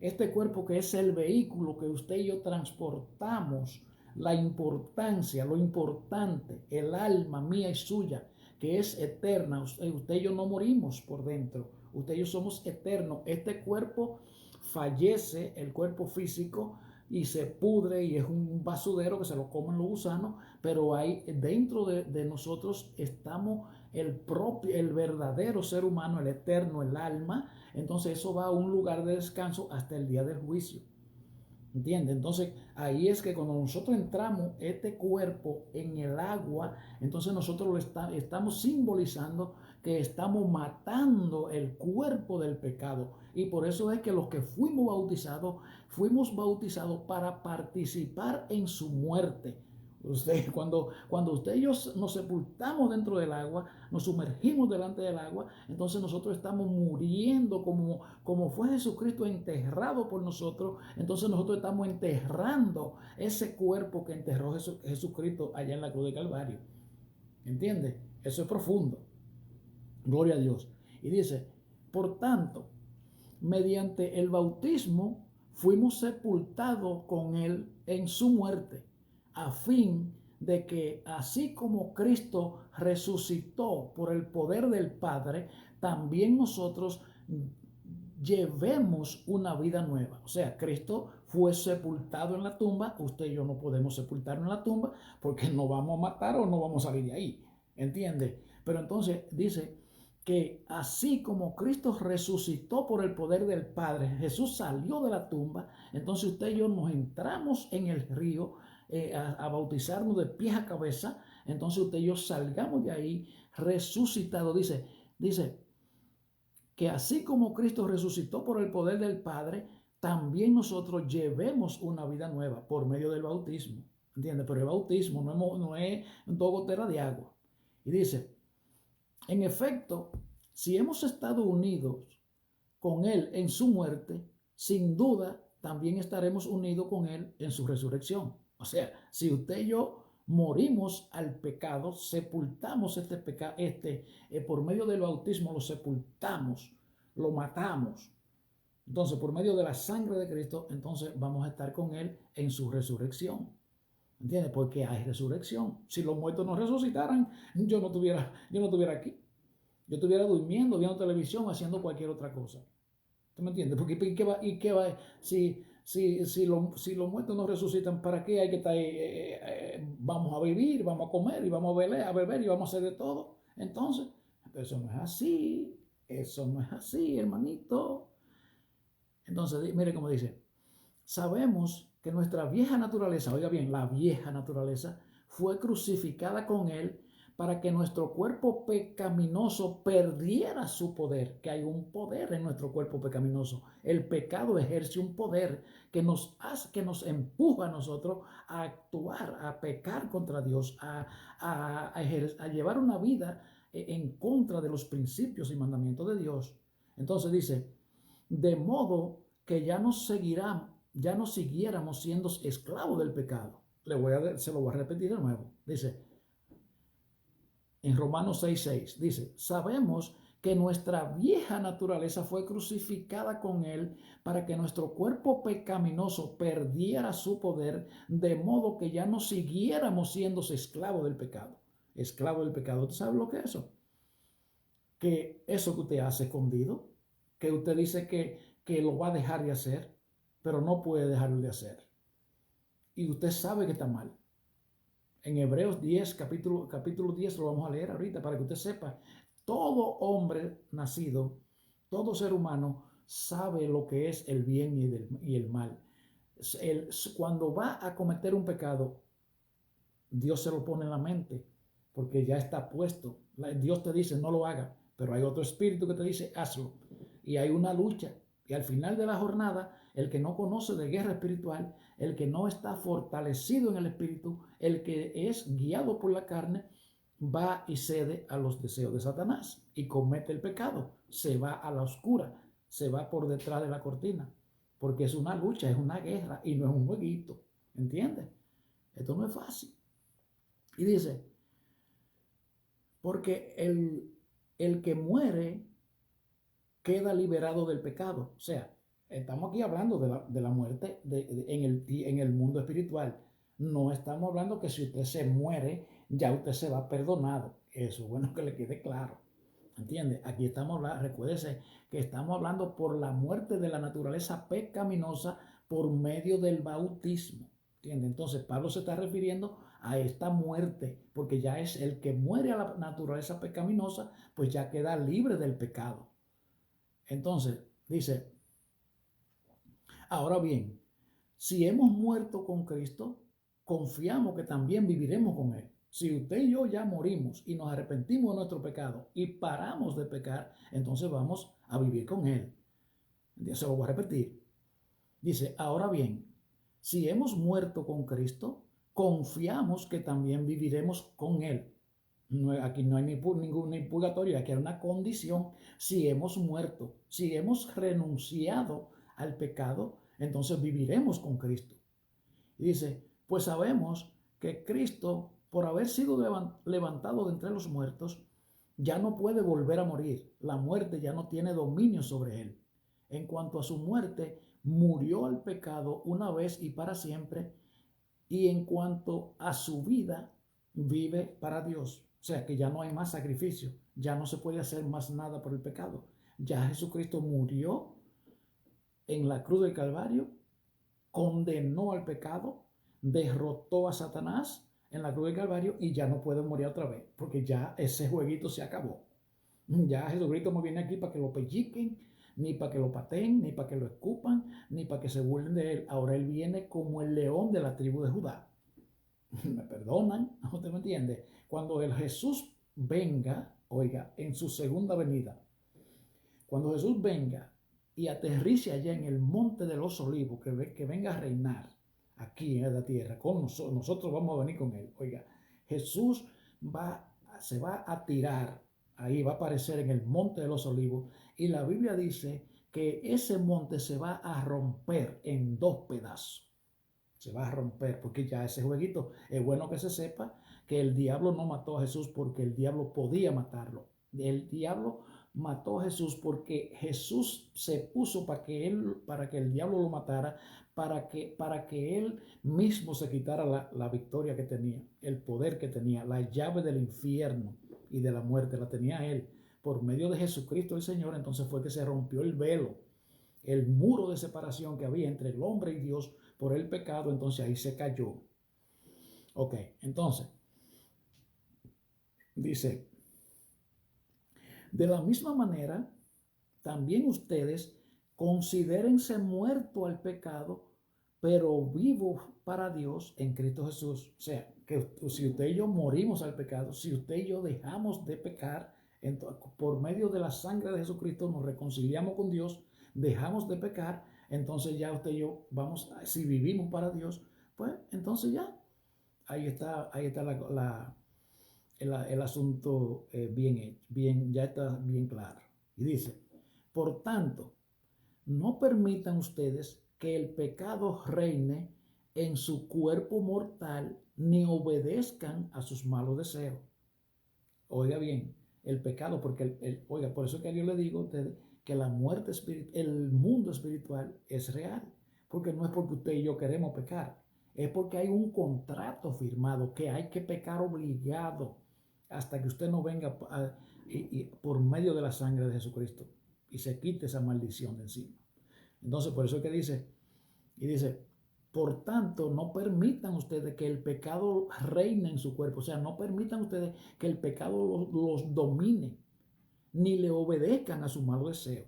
este cuerpo que es el vehículo que usted y yo transportamos, la importancia, lo importante, el alma mía y suya, que es eterna. Usted y yo no morimos por dentro, usted y yo somos eternos. Este cuerpo fallece, el cuerpo físico, y se pudre y es un basurero que se lo comen los gusanos, pero ahí dentro de nosotros estamos el verdadero ser humano, el eterno, el alma. Entonces eso va a un lugar de descanso hasta el día del juicio. ¿Entiende? Entonces ahí es que cuando nosotros entramos este cuerpo en el agua, entonces nosotros estamos simbolizando que estamos matando el cuerpo del pecado. Y por eso es que los que fuimos bautizados para participar en su muerte. Cuando usted y yo nos sepultamos dentro del agua, nos sumergimos delante del agua, entonces nosotros estamos muriendo como fue Jesucristo enterrado por nosotros. Entonces nosotros estamos enterrando ese cuerpo que enterró Jesucristo allá en la cruz de Calvario. ¿Entiende? Eso es profundo. Gloria a Dios. Y dice, por tanto, mediante el bautismo fuimos sepultados con él en su muerte, a fin de que así como Cristo resucitó por el poder del Padre, también nosotros llevemos una vida nueva. O sea, Cristo fue sepultado en la tumba. Usted y yo no podemos sepultarnos en la tumba porque no vamos a matar o no vamos a salir de ahí. ¿Entiende? Pero entonces dice que así como Cristo resucitó por el poder del Padre, Jesús salió de la tumba, entonces usted y yo nos entramos en el río a bautizarnos de pies a cabeza. Entonces usted y yo salgamos de ahí resucitados. Dice que así como Cristo resucitó por el poder del Padre, también nosotros llevemos una vida nueva por medio del bautismo. ¿Entiendes? Pero el bautismo no es dos goteras de agua. Y dice, en efecto, si hemos estado unidos con Él en su muerte, sin duda también estaremos unidos con Él en su resurrección. O sea, si usted y yo morimos al pecado, sepultamos este pecado, por medio del bautismo lo sepultamos, lo matamos. Entonces, por medio de la sangre de Cristo, entonces vamos a estar con Él en su resurrección. ¿Entiendes? Porque hay resurrección. Si los muertos no resucitaran, yo no estuviera aquí. Yo estuviera durmiendo, viendo televisión, haciendo cualquier otra cosa. ¿Tú me entiendes? Porque ¿qué va? Si los muertos no resucitan, ¿para qué hay que estar ahí? Vamos a vivir, vamos a comer y vamos a beber y vamos a hacer de todo. Entonces, eso no es así. Eso no es así, hermanito. Entonces, mire cómo dice. Sabemos que nuestra vieja naturaleza, oiga bien, la vieja naturaleza fue crucificada con Él para que nuestro cuerpo pecaminoso perdiera su poder, que hay un poder en nuestro cuerpo pecaminoso. El pecado ejerce un poder que nos empuja a nosotros a actuar, a pecar contra Dios, a llevar una vida en contra de los principios y mandamientos de Dios. Entonces dice, de modo que ya no siguiéramos siendo esclavos del pecado. Se lo voy a repetir de nuevo. Dice, en Romanos 6:6, dice, sabemos que nuestra vieja naturaleza fue crucificada con Él para que nuestro cuerpo pecaminoso perdiera su poder, de modo que ya no siguiéramos siendo esclavos del pecado. Esclavo del pecado. ¿Usted sabe lo que es eso? Que eso que usted hace escondido, que usted dice que que lo va a dejar de hacer, pero no puede dejarlo de hacer. Y usted sabe que está mal. En Hebreos 10, capítulo 10, lo vamos a leer ahorita para que usted sepa. Todo hombre nacido, todo ser humano sabe lo que es el bien y el mal. Cuando va a cometer un pecado, Dios se lo pone en la mente, porque ya está puesto. Dios te dice, no lo haga, pero hay otro espíritu que te dice, hazlo. Y hay una lucha. Y al final de la jornada, el que no conoce de guerra espiritual, el que no está fortalecido en el espíritu, el que es guiado por la carne, va y cede a los deseos de Satanás y comete el pecado. Se va a la oscura, se va por detrás de la cortina, porque es una lucha, es una guerra y no es un jueguito. ¿Entiendes? Esto no es fácil. Y dice, porque el que muere queda liberado del pecado. O sea, estamos aquí hablando de la muerte en el mundo espiritual. No estamos hablando que si usted se muere, ya usted se va perdonado. Eso es bueno que le quede claro. ¿Entiende? Aquí estamos hablando, recuérdese que estamos hablando por la muerte de la naturaleza pecaminosa por medio del bautismo. ¿Entiende? Entonces Pablo se está refiriendo a esta muerte, porque ya es el que muere a la naturaleza pecaminosa, pues ya queda libre del pecado. Entonces, dice, ahora bien, si hemos muerto con Cristo, confiamos que también viviremos con Él. Si usted y yo ya morimos y nos arrepentimos de nuestro pecado y paramos de pecar, entonces vamos a vivir con Él. Se lo voy a repetir. Dice, ahora bien, si hemos muerto con Cristo, confiamos que también viviremos con Él. No, aquí no hay ningún purgatorio, aquí hay una condición. Si hemos muerto, si hemos renunciado al pecado, entonces viviremos con Cristo. Y dice, pues sabemos que Cristo, por haber sido levantado de entre los muertos, ya no puede volver a morir. La muerte ya no tiene dominio sobre él. En cuanto a su muerte, murió al pecado una vez y para siempre, y en cuanto a su vida, vive para Dios. O sea que ya no hay más sacrificio, ya no se puede hacer más nada por el pecado. Ya Jesucristo murió en la cruz del Calvario, condenó al pecado, derrotó a Satanás en la cruz del Calvario y ya no puede morir otra vez, porque ya ese jueguito se acabó. Ya Jesucristo no viene aquí para que lo pelliquen, ni para que lo pateen, ni para que lo escupan, ni para que se burlen de él. Ahora él viene como el león de la tribu de Judá. ¿Me perdonan? ¿Usted me entiende? Cuando el Jesús venga, oiga, en su segunda venida, cuando Jesús venga y aterrice allá en el monte de los olivos, que venga a reinar aquí en la tierra con nosotros, nosotros vamos a venir con él. Oiga, Jesús se va a tirar, ahí va a aparecer en el monte de los olivos, y la Biblia dice que ese monte se va a romper en dos pedazos. Se va a romper, porque ya ese jueguito, es bueno que se sepa que el diablo no mató a Jesús porque el diablo podía matarlo. El diablo mató a Jesús porque Jesús se puso para que el diablo lo matara, para que él mismo se quitara la victoria que tenía, el poder que tenía, la llave del infierno y de la muerte la tenía él. Por medio de Jesucristo el Señor, entonces fue que se rompió el velo, el muro de separación que había entre el hombre y Dios por el pecado, entonces ahí se cayó. Ok, entonces, dice, de la misma manera, también ustedes considérense muertos al pecado, pero vivos para Dios en Cristo Jesús. O sea, que si usted y yo morimos al pecado, si usted y yo dejamos de pecar, por medio de la sangre de Jesucristo nos reconciliamos con Dios, dejamos de pecar, entonces ya usted y yo vamos, si vivimos para Dios, pues entonces ya, ahí está el asunto bien, ya está bien claro. Y dice, por tanto, no permitan ustedes que el pecado reine en su cuerpo mortal, ni obedezcan a sus malos deseos. Oiga bien, el pecado, porque oiga, por eso que yo le digo a ustedes que la muerte espiritual, el mundo espiritual es real, porque no es porque usted y yo queremos pecar, es porque hay un contrato firmado que hay que pecar obligado hasta que usted no venga por medio de la sangre de Jesucristo y se quite esa maldición de encima. Entonces, por eso es que dice, por tanto, no permitan ustedes que el pecado reine en su cuerpo. O sea, no permitan ustedes que el pecado los domine, ni le obedezcan a su malo deseo.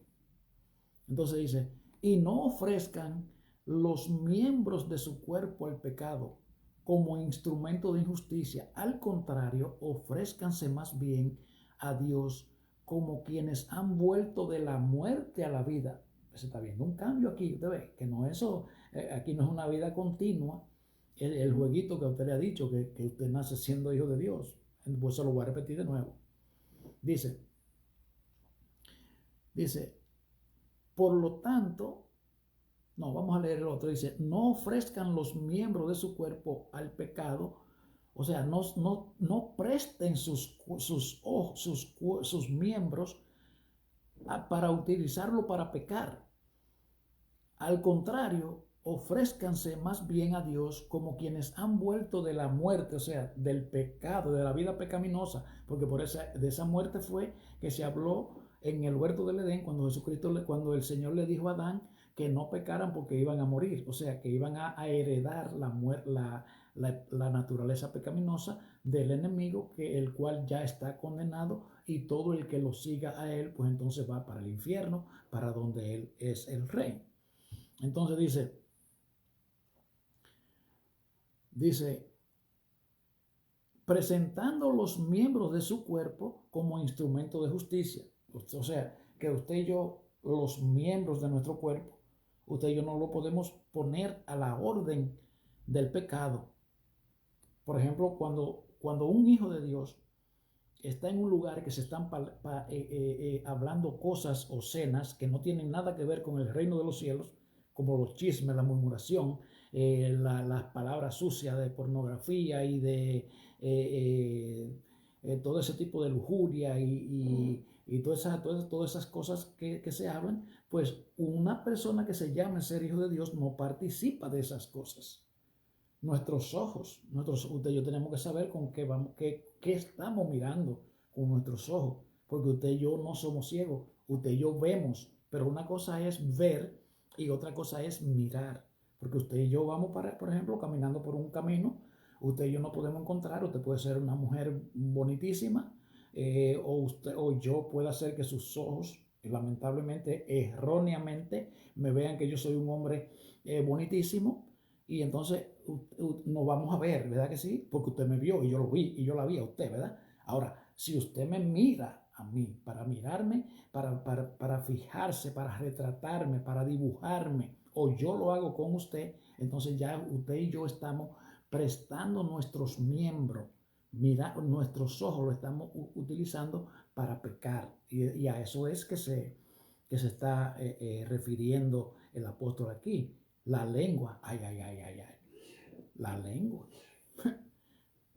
Entonces dice, y no ofrezcan los miembros de su cuerpo al pecado como instrumento de injusticia. Al contrario, ofrézcanse más bien a Dios como quienes han vuelto de la muerte a la vida. Se está viendo un cambio aquí, usted ve, que no eso, aquí no es una vida continua. El jueguito que usted le ha dicho, que usted nace siendo hijo de Dios. Pues se lo voy a repetir de nuevo. Dice, por lo tanto, no, vamos a leer el otro. Dice, no ofrezcan los miembros de su cuerpo al pecado. O sea, no presten sus miembros para utilizarlo para pecar. Al contrario, ofrézcanse más bien a Dios como quienes han vuelto de la muerte, o sea, del pecado, de la vida pecaminosa, porque de esa muerte fue que se habló en el huerto del Edén cuando el Señor le dijo a Adán que no pecaran porque iban a morir, o sea, que iban a heredar la naturaleza pecaminosa del enemigo, el cual ya está condenado, y todo el que lo siga a él, pues entonces va para el infierno, para donde él es el rey. Entonces dice, presentando los miembros de su cuerpo como instrumento de justicia. O sea, que usted y yo, los miembros de nuestro cuerpo, usted y yo no lo podemos poner a la orden del pecado. Por ejemplo, cuando un hijo de Dios está en un lugar que se están hablando cosas obscenas que no tienen nada que ver con el reino de los cielos, como los chismes, la murmuración, las palabras sucias de pornografía y de todo ese tipo de lujuria y todas esas cosas que se hablan, pues una persona que se llame ser hijo de Dios no participa de esas cosas. Nuestros ojos, usted y yo tenemos que saber con qué estamos mirando con nuestros ojos, porque usted y yo no somos ciegos, usted y yo vemos, pero una cosa es ver y otra cosa es mirar, porque usted y yo vamos, por ejemplo, caminando por un camino, usted y yo no podemos encontrar, usted puede ser una mujer bonitísima, o yo pueda hacer que sus ojos, lamentablemente, erróneamente, me vean que yo soy un hombre bonitísimo, y entonces nos vamos a ver, ¿verdad que sí? Porque usted me vio y yo lo vi y yo la vi a usted, ¿verdad? Ahora, si usted me mira a mí, para mirarme, para fijarse, para retratarme, para dibujarme, o yo lo hago con usted, entonces ya usted y yo estamos prestando nuestros miembros, mira, nuestros ojos lo estamos utilizando para pecar. Y a eso es que se está refiriendo el apóstol aquí. La lengua, ay, la lengua,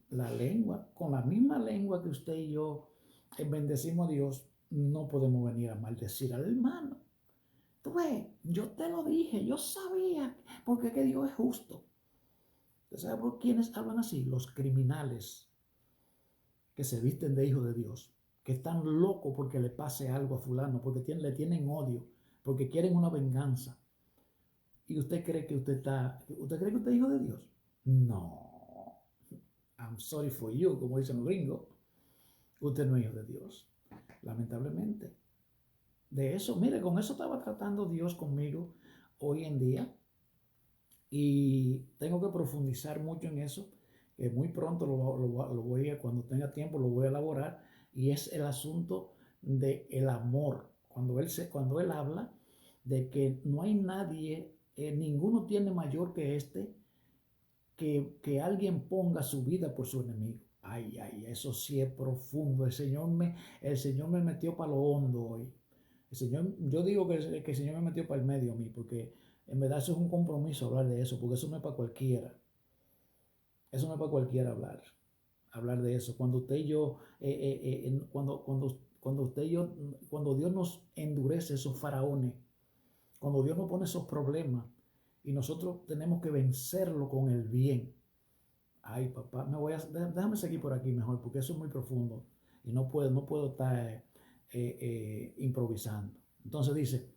la lengua, con la misma lengua que usted y yo bendecimos a Dios, no podemos venir a maldecir al hermano. Tú ves, yo te lo dije, yo sabía, porque que Dios es justo. ¿Usted sabe por quiénes hablan así? Los criminales que se visten de hijos de Dios, que están locos porque le pase algo a fulano, porque le tienen odio, porque quieren una venganza. ¿Y usted cree que usted es hijo de Dios? No. I'm sorry for you, como dicen los gringos. Usted no es hijo de Dios, lamentablemente. De eso, mire, con eso estaba tratando Dios conmigo hoy en día. Y tengo que profundizar mucho en eso. Muy pronto lo voy a, cuando tenga tiempo, lo voy a elaborar. Y es el asunto del amor. Cuando él habla de que no hay nadie, ninguno tiene mayor que que alguien ponga su vida por su enemigo. Ay, eso sí es profundo. El Señor me metió para lo hondo hoy. Yo digo que el Señor me metió para el medio a mí, porque en verdad eso es un compromiso hablar de eso, porque eso no es para cualquiera. Eso no es para cualquiera hablar de eso. Cuando usted y yo, cuando usted y yo, cuando Dios nos endurece esos faraones, cuando Dios nos pone esos problemas y nosotros tenemos que vencerlo con el bien. Ay, papá, déjame seguir por aquí mejor, porque eso es muy profundo y no puedo estar improvisando. Entonces dice,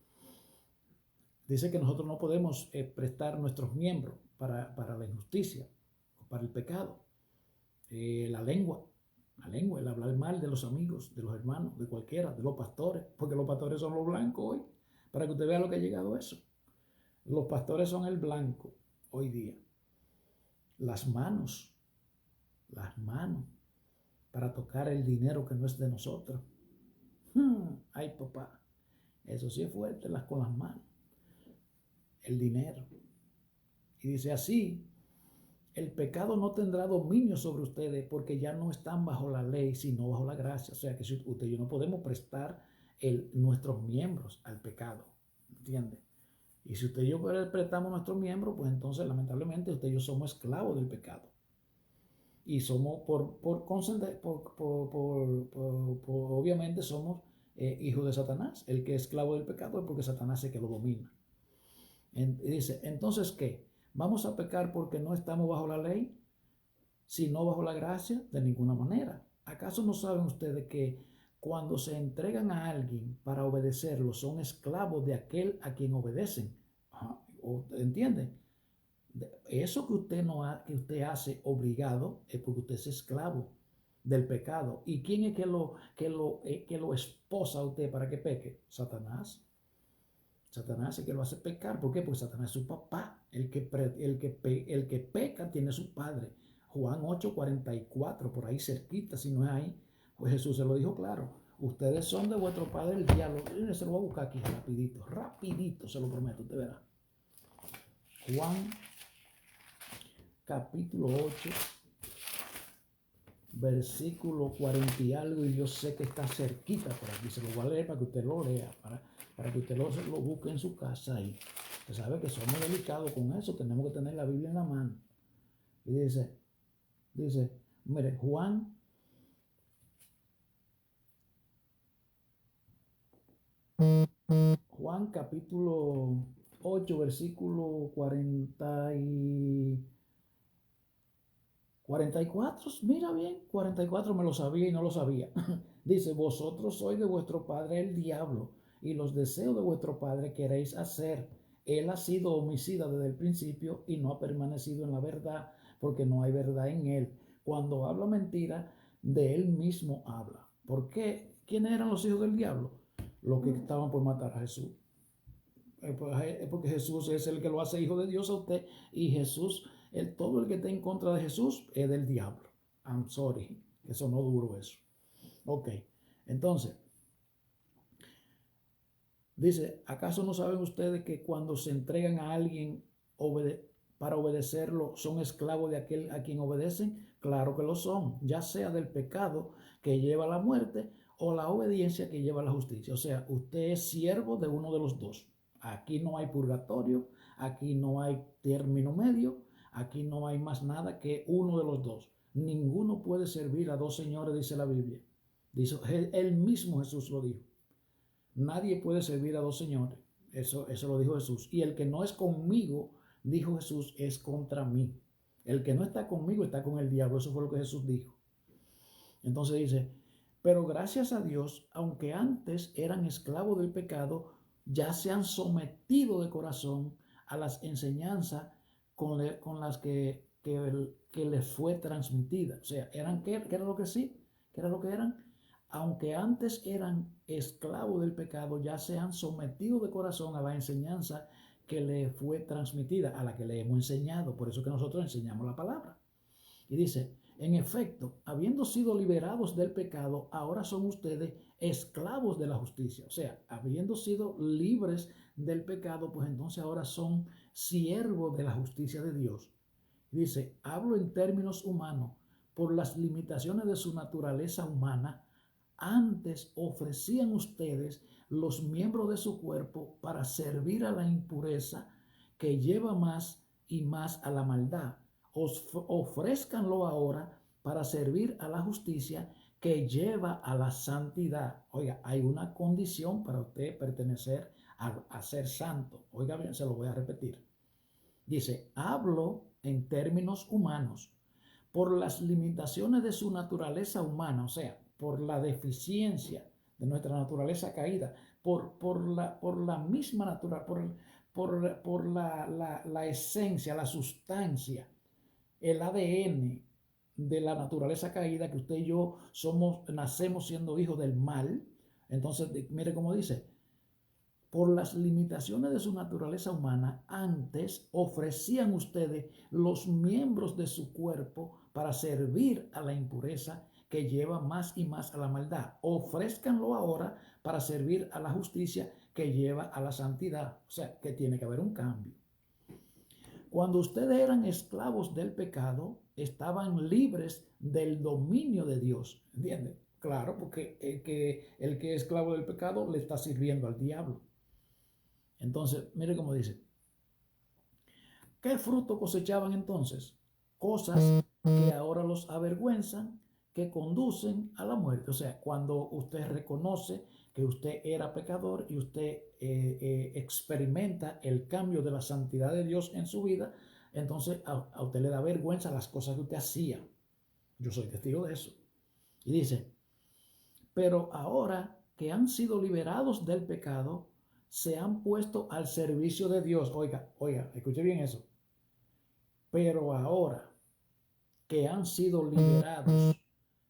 Dice que nosotros no podemos prestar nuestros miembros para la injusticia, para el pecado. La lengua, el hablar mal de los amigos, de los hermanos, de cualquiera, de los pastores, porque los pastores son los blancos hoy, para que usted vea lo que ha llegado eso. Los pastores son el blanco hoy día. Las manos, para tocar el dinero que no es de nosotros. Ay, papá, eso sí es fuerte, con las manos. El dinero. Y dice así, el pecado no tendrá dominio sobre ustedes porque ya no están bajo la ley, sino bajo la gracia. O sea que si usted y yo no podemos prestar nuestros miembros al pecado, ¿entiende? Y si usted y yo prestamos nuestros miembros, pues entonces lamentablemente usted y yo somos esclavos del pecado. Y somos, obviamente somos hijos de Satanás. El que es esclavo del pecado es porque Satanás es el que lo domina. Dice, entonces, ¿qué? ¿Vamos a pecar porque no estamos bajo la ley, sino bajo la gracia? De ninguna manera. ¿Acaso no saben ustedes que cuando se entregan a alguien para obedecerlo, son esclavos de aquel a quien obedecen? ¿Entienden? Eso que usted hace obligado es porque usted es esclavo del pecado. ¿Y quién es que lo esposa a usted para que peque? Satanás. Satanás es el que lo hace pecar. ¿Por qué? Porque Satanás es su papá. El que peca tiene su padre. Juan 8:44, por ahí cerquita, si no es ahí, pues Jesús se lo dijo claro. Ustedes son de vuestro padre el diablo. Se lo voy a buscar aquí rapidito, se lo prometo, usted verá. Juan capítulo 8, versículo 40 y algo, y yo sé que está cerquita por aquí. Se lo voy a leer para que usted lo lea, para que usted lo busque en su casa. Y usted sabe que somos delicados con eso, tenemos que tener la Biblia en la mano. Y dice, mire, Juan capítulo 8, versículo 44, mira bien, 44 me lo sabía y no lo sabía. Dice, vosotros sois de vuestro padre el diablo, y los deseos de vuestro padre queréis hacer. Él ha sido homicida desde el principio y no ha permanecido en la verdad, porque no hay verdad en él. Cuando habla mentira, de él mismo habla. ¿Por qué? ¿Quiénes eran los hijos del diablo? Los que estaban por matar a Jesús. Porque Jesús es el que lo hace hijo de Dios a usted, y Jesús, todo el que está en contra de Jesús es del diablo. I'm sorry, eso no duro eso. Ok, entonces, dice, ¿acaso no saben ustedes que cuando se entregan a alguien para obedecerlo, son esclavos de aquel a quien obedecen? Claro que lo son, ya sea del pecado que lleva a la muerte o la obediencia que lleva a la justicia. O sea, usted es siervo de uno de los dos. Aquí no hay purgatorio, aquí no hay término medio, aquí no hay más nada que uno de los dos. Ninguno puede servir a dos señores, dice la Biblia. Dice, él mismo Jesús lo dijo. Nadie puede servir a dos señores. Eso lo dijo Jesús. Y el que no es conmigo, dijo Jesús, es contra mí. El que no está conmigo está con el diablo. Eso fue lo que Jesús dijo. Entonces dice, pero gracias a Dios, aunque antes eran esclavos del pecado, ya se han sometido de corazón a las enseñanzas con las que les fue transmitida. O sea, ¿qué era lo que sí? ¿Qué era lo que eran? Aunque antes eran esclavos del pecado, ya se han sometido de corazón a la enseñanza que le fue transmitida, a la que le hemos enseñado. Por eso que nosotros enseñamos la palabra. Y dice, en efecto, habiendo sido liberados del pecado, ahora son ustedes esclavos de la justicia. O sea, habiendo sido libres del pecado, pues entonces ahora son siervos de la justicia de Dios. Dice, hablo en términos humanos, por las limitaciones de su naturaleza humana. Antes ofrecían ustedes los miembros de su cuerpo para servir a la impureza que lleva más y más a la maldad. Ofrézcanlo ahora para servir a la justicia que lleva a la santidad. Oiga, hay una condición para usted pertenecer a ser santo. Oiga bien, se lo voy a repetir. Dice, hablo en términos humanos por las limitaciones de su naturaleza humana, o sea, por la deficiencia de nuestra naturaleza caída, por la misma naturaleza, por la esencia, la sustancia, el ADN de la naturaleza caída, que usted y yo nacemos siendo hijos del mal. Entonces, mire cómo dice, por las limitaciones de su naturaleza humana, antes ofrecían ustedes los miembros de su cuerpo para servir a la impureza que lleva más y más a la maldad. Ofrézcanlo ahora para servir a la justicia que lleva a la santidad. O sea, que tiene que haber un cambio. Cuando ustedes eran esclavos del pecado, estaban libres del dominio de Dios. ¿Entienden? Claro, porque el que es esclavo del pecado le está sirviendo al diablo. Entonces, mire cómo dice. ¿Qué fruto cosechaban entonces? Cosas que ahora los avergüenzan, que conducen a la muerte. O sea, cuando usted reconoce que usted era pecador y usted experimenta el cambio de la santidad de Dios en su vida, entonces a usted le da vergüenza las cosas que usted hacía. Yo soy testigo de eso. Y dice, pero ahora que han sido liberados del pecado, se han puesto al servicio de Dios. Oiga, escuche bien eso. Pero ahora que han sido liberados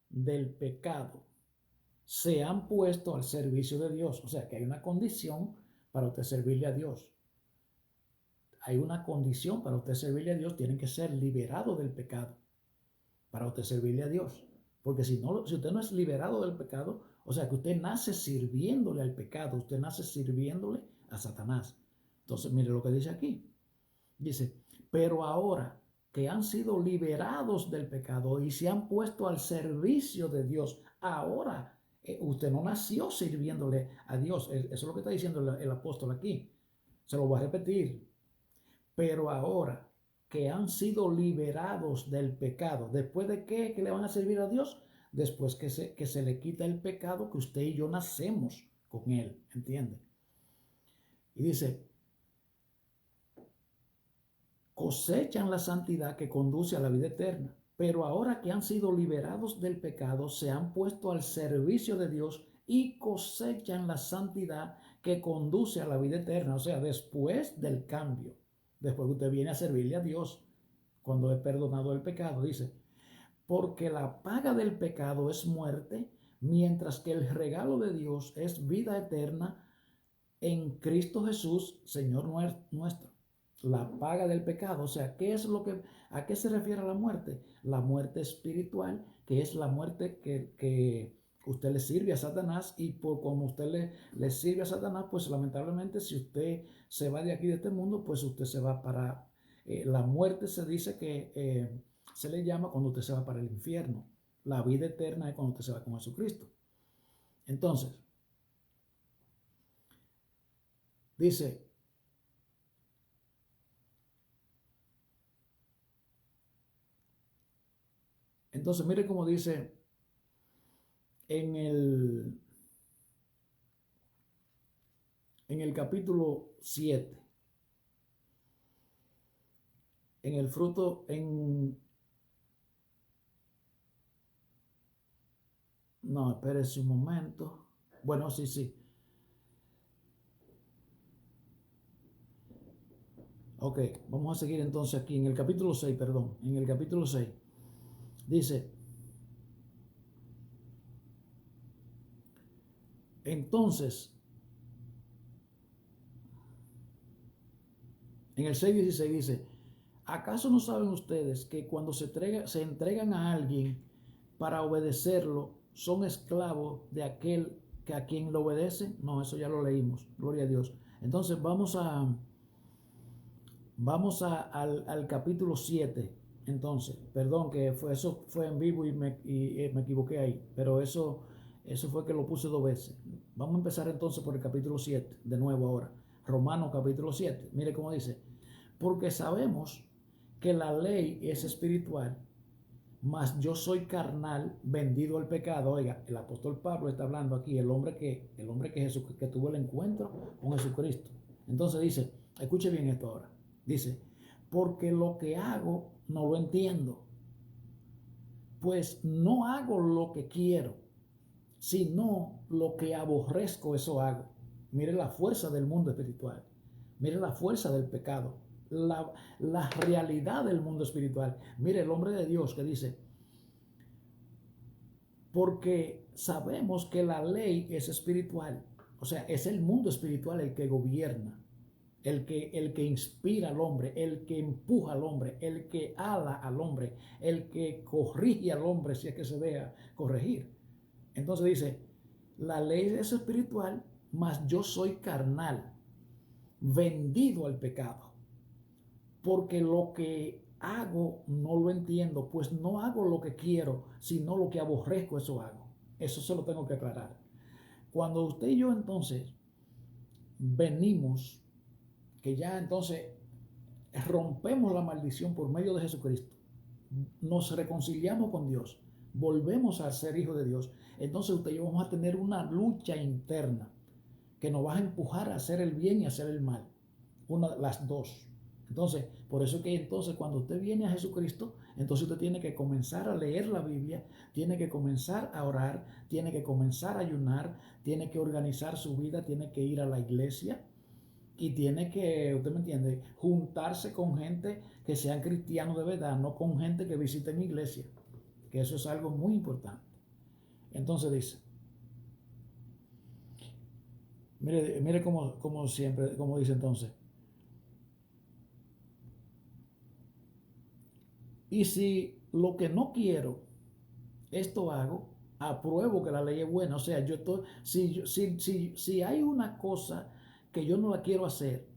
del pecado, se han puesto al servicio de Dios. O sea que hay una condición para usted servirle a Dios. Hay una condición para usted servirle a Dios. Tienen que ser liberados del pecado para usted servirle a Dios. Porque si usted no es liberado del pecado, o sea que usted nace sirviéndole al pecado, usted nace sirviéndole a Satanás. Entonces, mire lo que dice aquí. Dice, pero ahora que han sido liberados del pecado y se han puesto al servicio de Dios, ahora usted no nació sirviéndole a Dios. Eso es lo que está diciendo el apóstol aquí. Se lo voy a repetir. Pero ahora que han sido liberados del pecado, ¿después de qué? ¿Que le van a servir a Dios? Después que se le quita el pecado, que usted y yo nacemos con él, ¿entiende? Y dice, cosechan la santidad que conduce a la vida eterna, pero ahora que han sido liberados del pecado, se han puesto al servicio de Dios y cosechan la santidad que conduce a la vida eterna. O sea, después del cambio, después que usted viene a servirle a Dios, cuando es perdonado el pecado, dice, porque la paga del pecado es muerte, mientras que el regalo de Dios es vida eterna en Cristo Jesús, Señor nuestro. La paga del pecado, o sea, ¿a qué se refiere la muerte? La muerte espiritual, que es la muerte que usted le sirve a Satanás, y como usted le sirve a Satanás, pues lamentablemente si usted se va de aquí de este mundo, pues usted se va para la muerte. Se dice que se le llama cuando usted se va para el infierno. La vida eterna es cuando usted se va con Jesucristo. Entonces, dice, mire cómo dice en el capítulo 7, en el fruto, no, espérese un momento. Bueno, sí. Ok, vamos a seguir entonces aquí en el capítulo 6, perdón, en el capítulo 6. Dice, entonces, en el 6:16 dice, ¿acaso no saben ustedes que cuando se entregan a alguien para obedecerlo, son esclavos de aquel que a quien lo obedece? No, eso ya lo leímos, gloria a Dios. Entonces vamos al capítulo 7. Entonces, perdón, que eso fue en vivo y me equivoqué ahí, pero eso fue que lo puse 2 veces. Vamos a empezar entonces por el capítulo 7, de nuevo ahora. Romanos capítulo 7, mire cómo dice, porque sabemos que la ley es espiritual, mas yo soy carnal, vendido al pecado. Oiga, el apóstol Pablo está hablando aquí, el hombre que tuvo el encuentro con Jesucristo. Entonces dice, escuche bien esto ahora. Dice, porque lo que hago no lo entiendo, pues no hago lo que quiero, sino lo que aborrezco, eso hago. Mire la fuerza del mundo espiritual. Mire la fuerza del pecado, la realidad del mundo espiritual. Mire el hombre de Dios que dice, porque sabemos que la ley es espiritual, o sea, es el mundo espiritual el que gobierna, el que inspira al hombre, el que empuja al hombre, el que ala al hombre, el que corrige al hombre si es que se deja corregir. Entonces dice, la ley es espiritual, mas yo soy carnal, vendido al pecado, porque lo que hago no lo entiendo, pues no hago lo que quiero, sino lo que aborrezco, eso hago. Eso se lo tengo que aclarar. Cuando usted y yo entonces venimos, que ya entonces rompemos la maldición por medio de Jesucristo, nos reconciliamos con Dios, volvemos a ser hijos de Dios, entonces usted y yo vamos a tener una lucha interna que nos va a empujar a hacer el bien y a hacer el mal. Las dos. Entonces, por eso que entonces cuando usted viene a Jesucristo, entonces usted tiene que comenzar a leer la Biblia, tiene que comenzar a orar, tiene que comenzar a ayunar, tiene que organizar su vida, tiene que ir a la iglesia y tiene que, usted me entiende, juntarse con gente que sean cristianos de verdad, no con gente que visite mi iglesia, que eso es algo muy importante. Entonces dice, mire como siempre, como dice entonces, y si lo que no quiero, esto hago, apruebo que la ley es buena. O sea, yo estoy, si hay una cosa que yo no la quiero hacer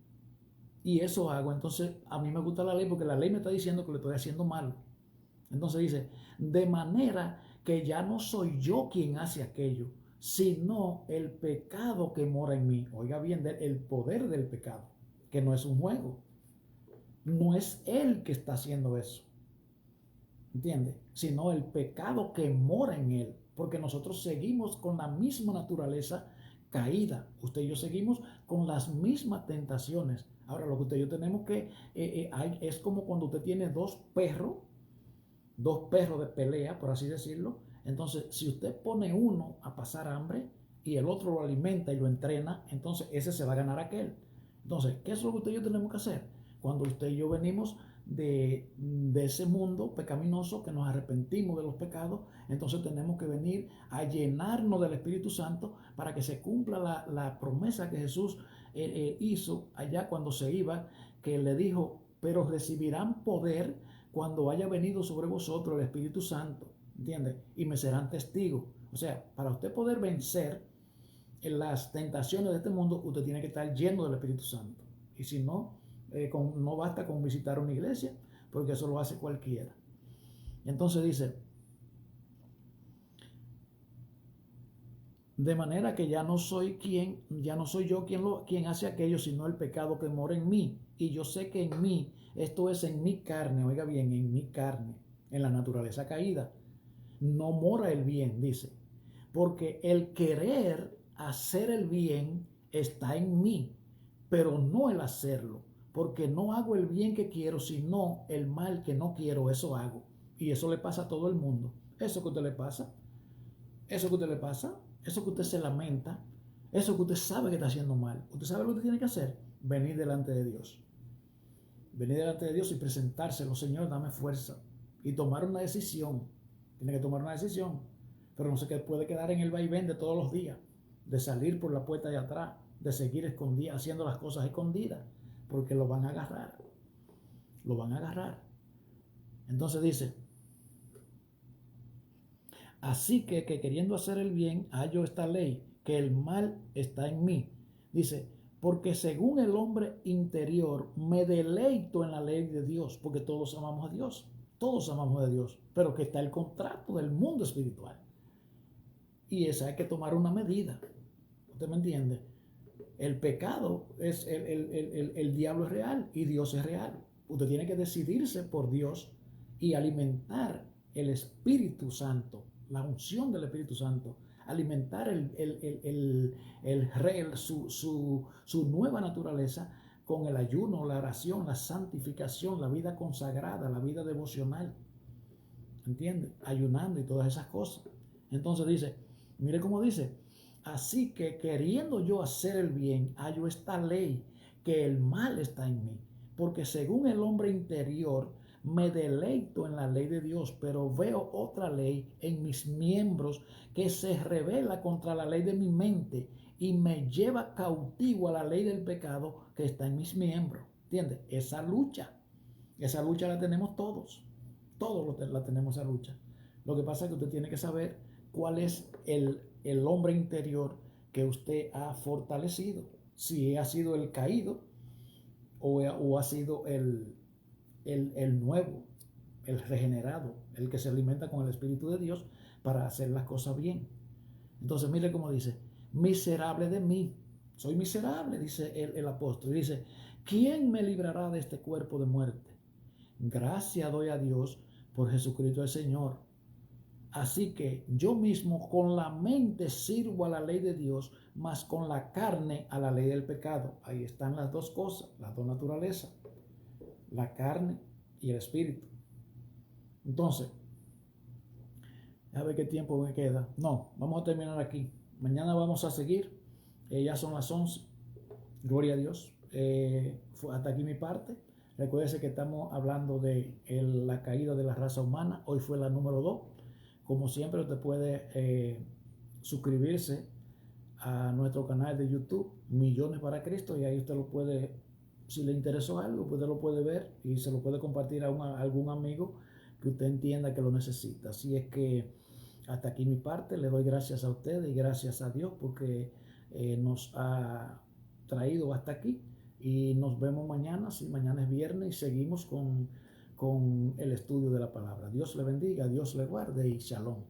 y eso hago, entonces a mí me gusta la ley porque la ley me está diciendo que lo estoy haciendo mal. Entonces dice, de manera que ya no soy yo quien hace aquello, sino el pecado que mora en mí. Oiga bien, el poder del pecado, que no es un juego. No es él que está haciendo eso. ¿Entiende? Sino el pecado que mora en él, porque nosotros seguimos con la misma naturaleza caída. Usted y yo seguimos con las mismas tentaciones. Ahora, lo que usted y yo tenemos que, es como cuando usted tiene dos perros de pelea, por así decirlo. Entonces, si usted pone uno a pasar hambre y el otro lo alimenta y lo entrena, entonces ese se va a ganar a aquel. Entonces, ¿qué es lo que usted y yo tenemos que hacer? Cuando usted y yo venimos de ese mundo pecaminoso, que nos arrepentimos de los pecados, entonces tenemos que venir a llenarnos del Espíritu Santo para que se cumpla la promesa que Jesús hizo allá cuando se iba, que le dijo, pero recibirán poder cuando haya venido sobre vosotros el Espíritu Santo, ¿entiende? Y me serán testigos. O sea, para usted poder vencer en las tentaciones de este mundo, usted tiene que estar lleno del Espíritu Santo. Y si no, no basta con visitar una iglesia, porque eso lo hace cualquiera. Entonces dice, de manera que ya no soy yo quien hace aquello, sino el pecado que mora en mí. Y yo sé que en mí, esto es en mi carne, oiga bien, en mi carne, en la naturaleza caída, no mora el bien, dice. Porque el querer hacer el bien está en mí, pero no el hacerlo. Porque no hago el bien que quiero, sino el mal que no quiero, eso hago. Y eso le pasa a todo el mundo. Eso que a usted le pasa, eso que a usted le pasa, eso que usted se lamenta, eso que usted sabe que está haciendo mal. Usted sabe lo que tiene que hacer, venir delante de Dios. Venir delante de Dios y presentárselo, Señor, dame fuerza. Y tomar una decisión. Tiene que tomar una decisión. Pero no se puede quedar en el vaivén de todos los días. De salir por la puerta de atrás. De seguir escondida, haciendo las cosas escondidas. Porque lo van a agarrar. Lo van a agarrar. Entonces dice, así que queriendo hacer el bien, hallo esta ley, que el mal está en mí. Dice, porque según el hombre interior me deleito en la ley de Dios, porque todos amamos a Dios, todos amamos a Dios, pero que está el contrato del mundo espiritual. Y esa hay que tomar una medida. ¿Usted me entiende? El pecado es, el diablo es real y Dios es real. Usted tiene que decidirse por Dios y alimentar el Espíritu Santo, la unción del Espíritu Santo, alimentar su nueva naturaleza con el ayuno, la oración, la santificación, la vida consagrada, la vida devocional. ¿Entiende? Ayunando y todas esas cosas. Entonces dice, mire cómo dice, así que queriendo yo hacer el bien, hallo esta ley, que el mal está en mí, porque según el hombre interior me deleito en la ley de Dios, pero veo otra ley en mis miembros que se revela contra la ley de mi mente y me lleva cautivo a la ley del pecado que está en mis miembros. ¿Entiendes? Esa lucha la tenemos todos. Todos la tenemos esa lucha. Lo que pasa es que usted tiene que saber cuál es el hombre interior que usted ha fortalecido. Si ha sido el caído o ha sido el nuevo, el regenerado, el que se alimenta con el Espíritu de Dios para hacer las cosas bien. Entonces mire cómo dice, miserable de mí, soy miserable, dice el apóstol. Dice, ¿quién me librará de este cuerpo de muerte? Gracias doy a Dios por Jesucristo el Señor. Así que yo mismo con la mente sirvo a la ley de Dios, mas con la carne a la ley del pecado. Ahí están las dos cosas, las dos naturalezas, la carne y el espíritu. Entonces, a ver qué tiempo me queda. No, vamos a terminar aquí. Mañana vamos a seguir. Ya son las 11. Gloria a Dios. Hasta aquí mi parte. Recuérdese que estamos hablando de la caída de la raza humana. Hoy fue la número 2. Como siempre, usted puede suscribirse a nuestro canal de YouTube, Millones para Cristo, y ahí usted lo puede, si le interesó algo, usted lo puede ver y se lo puede compartir a algún amigo que usted entienda que lo necesita. Así es que hasta aquí mi parte. Le doy gracias a ustedes y gracias a Dios porque nos ha traído hasta aquí. Y nos vemos mañana, si mañana es viernes, y seguimos con el estudio de la palabra. Dios le bendiga, Dios le guarde y shalom.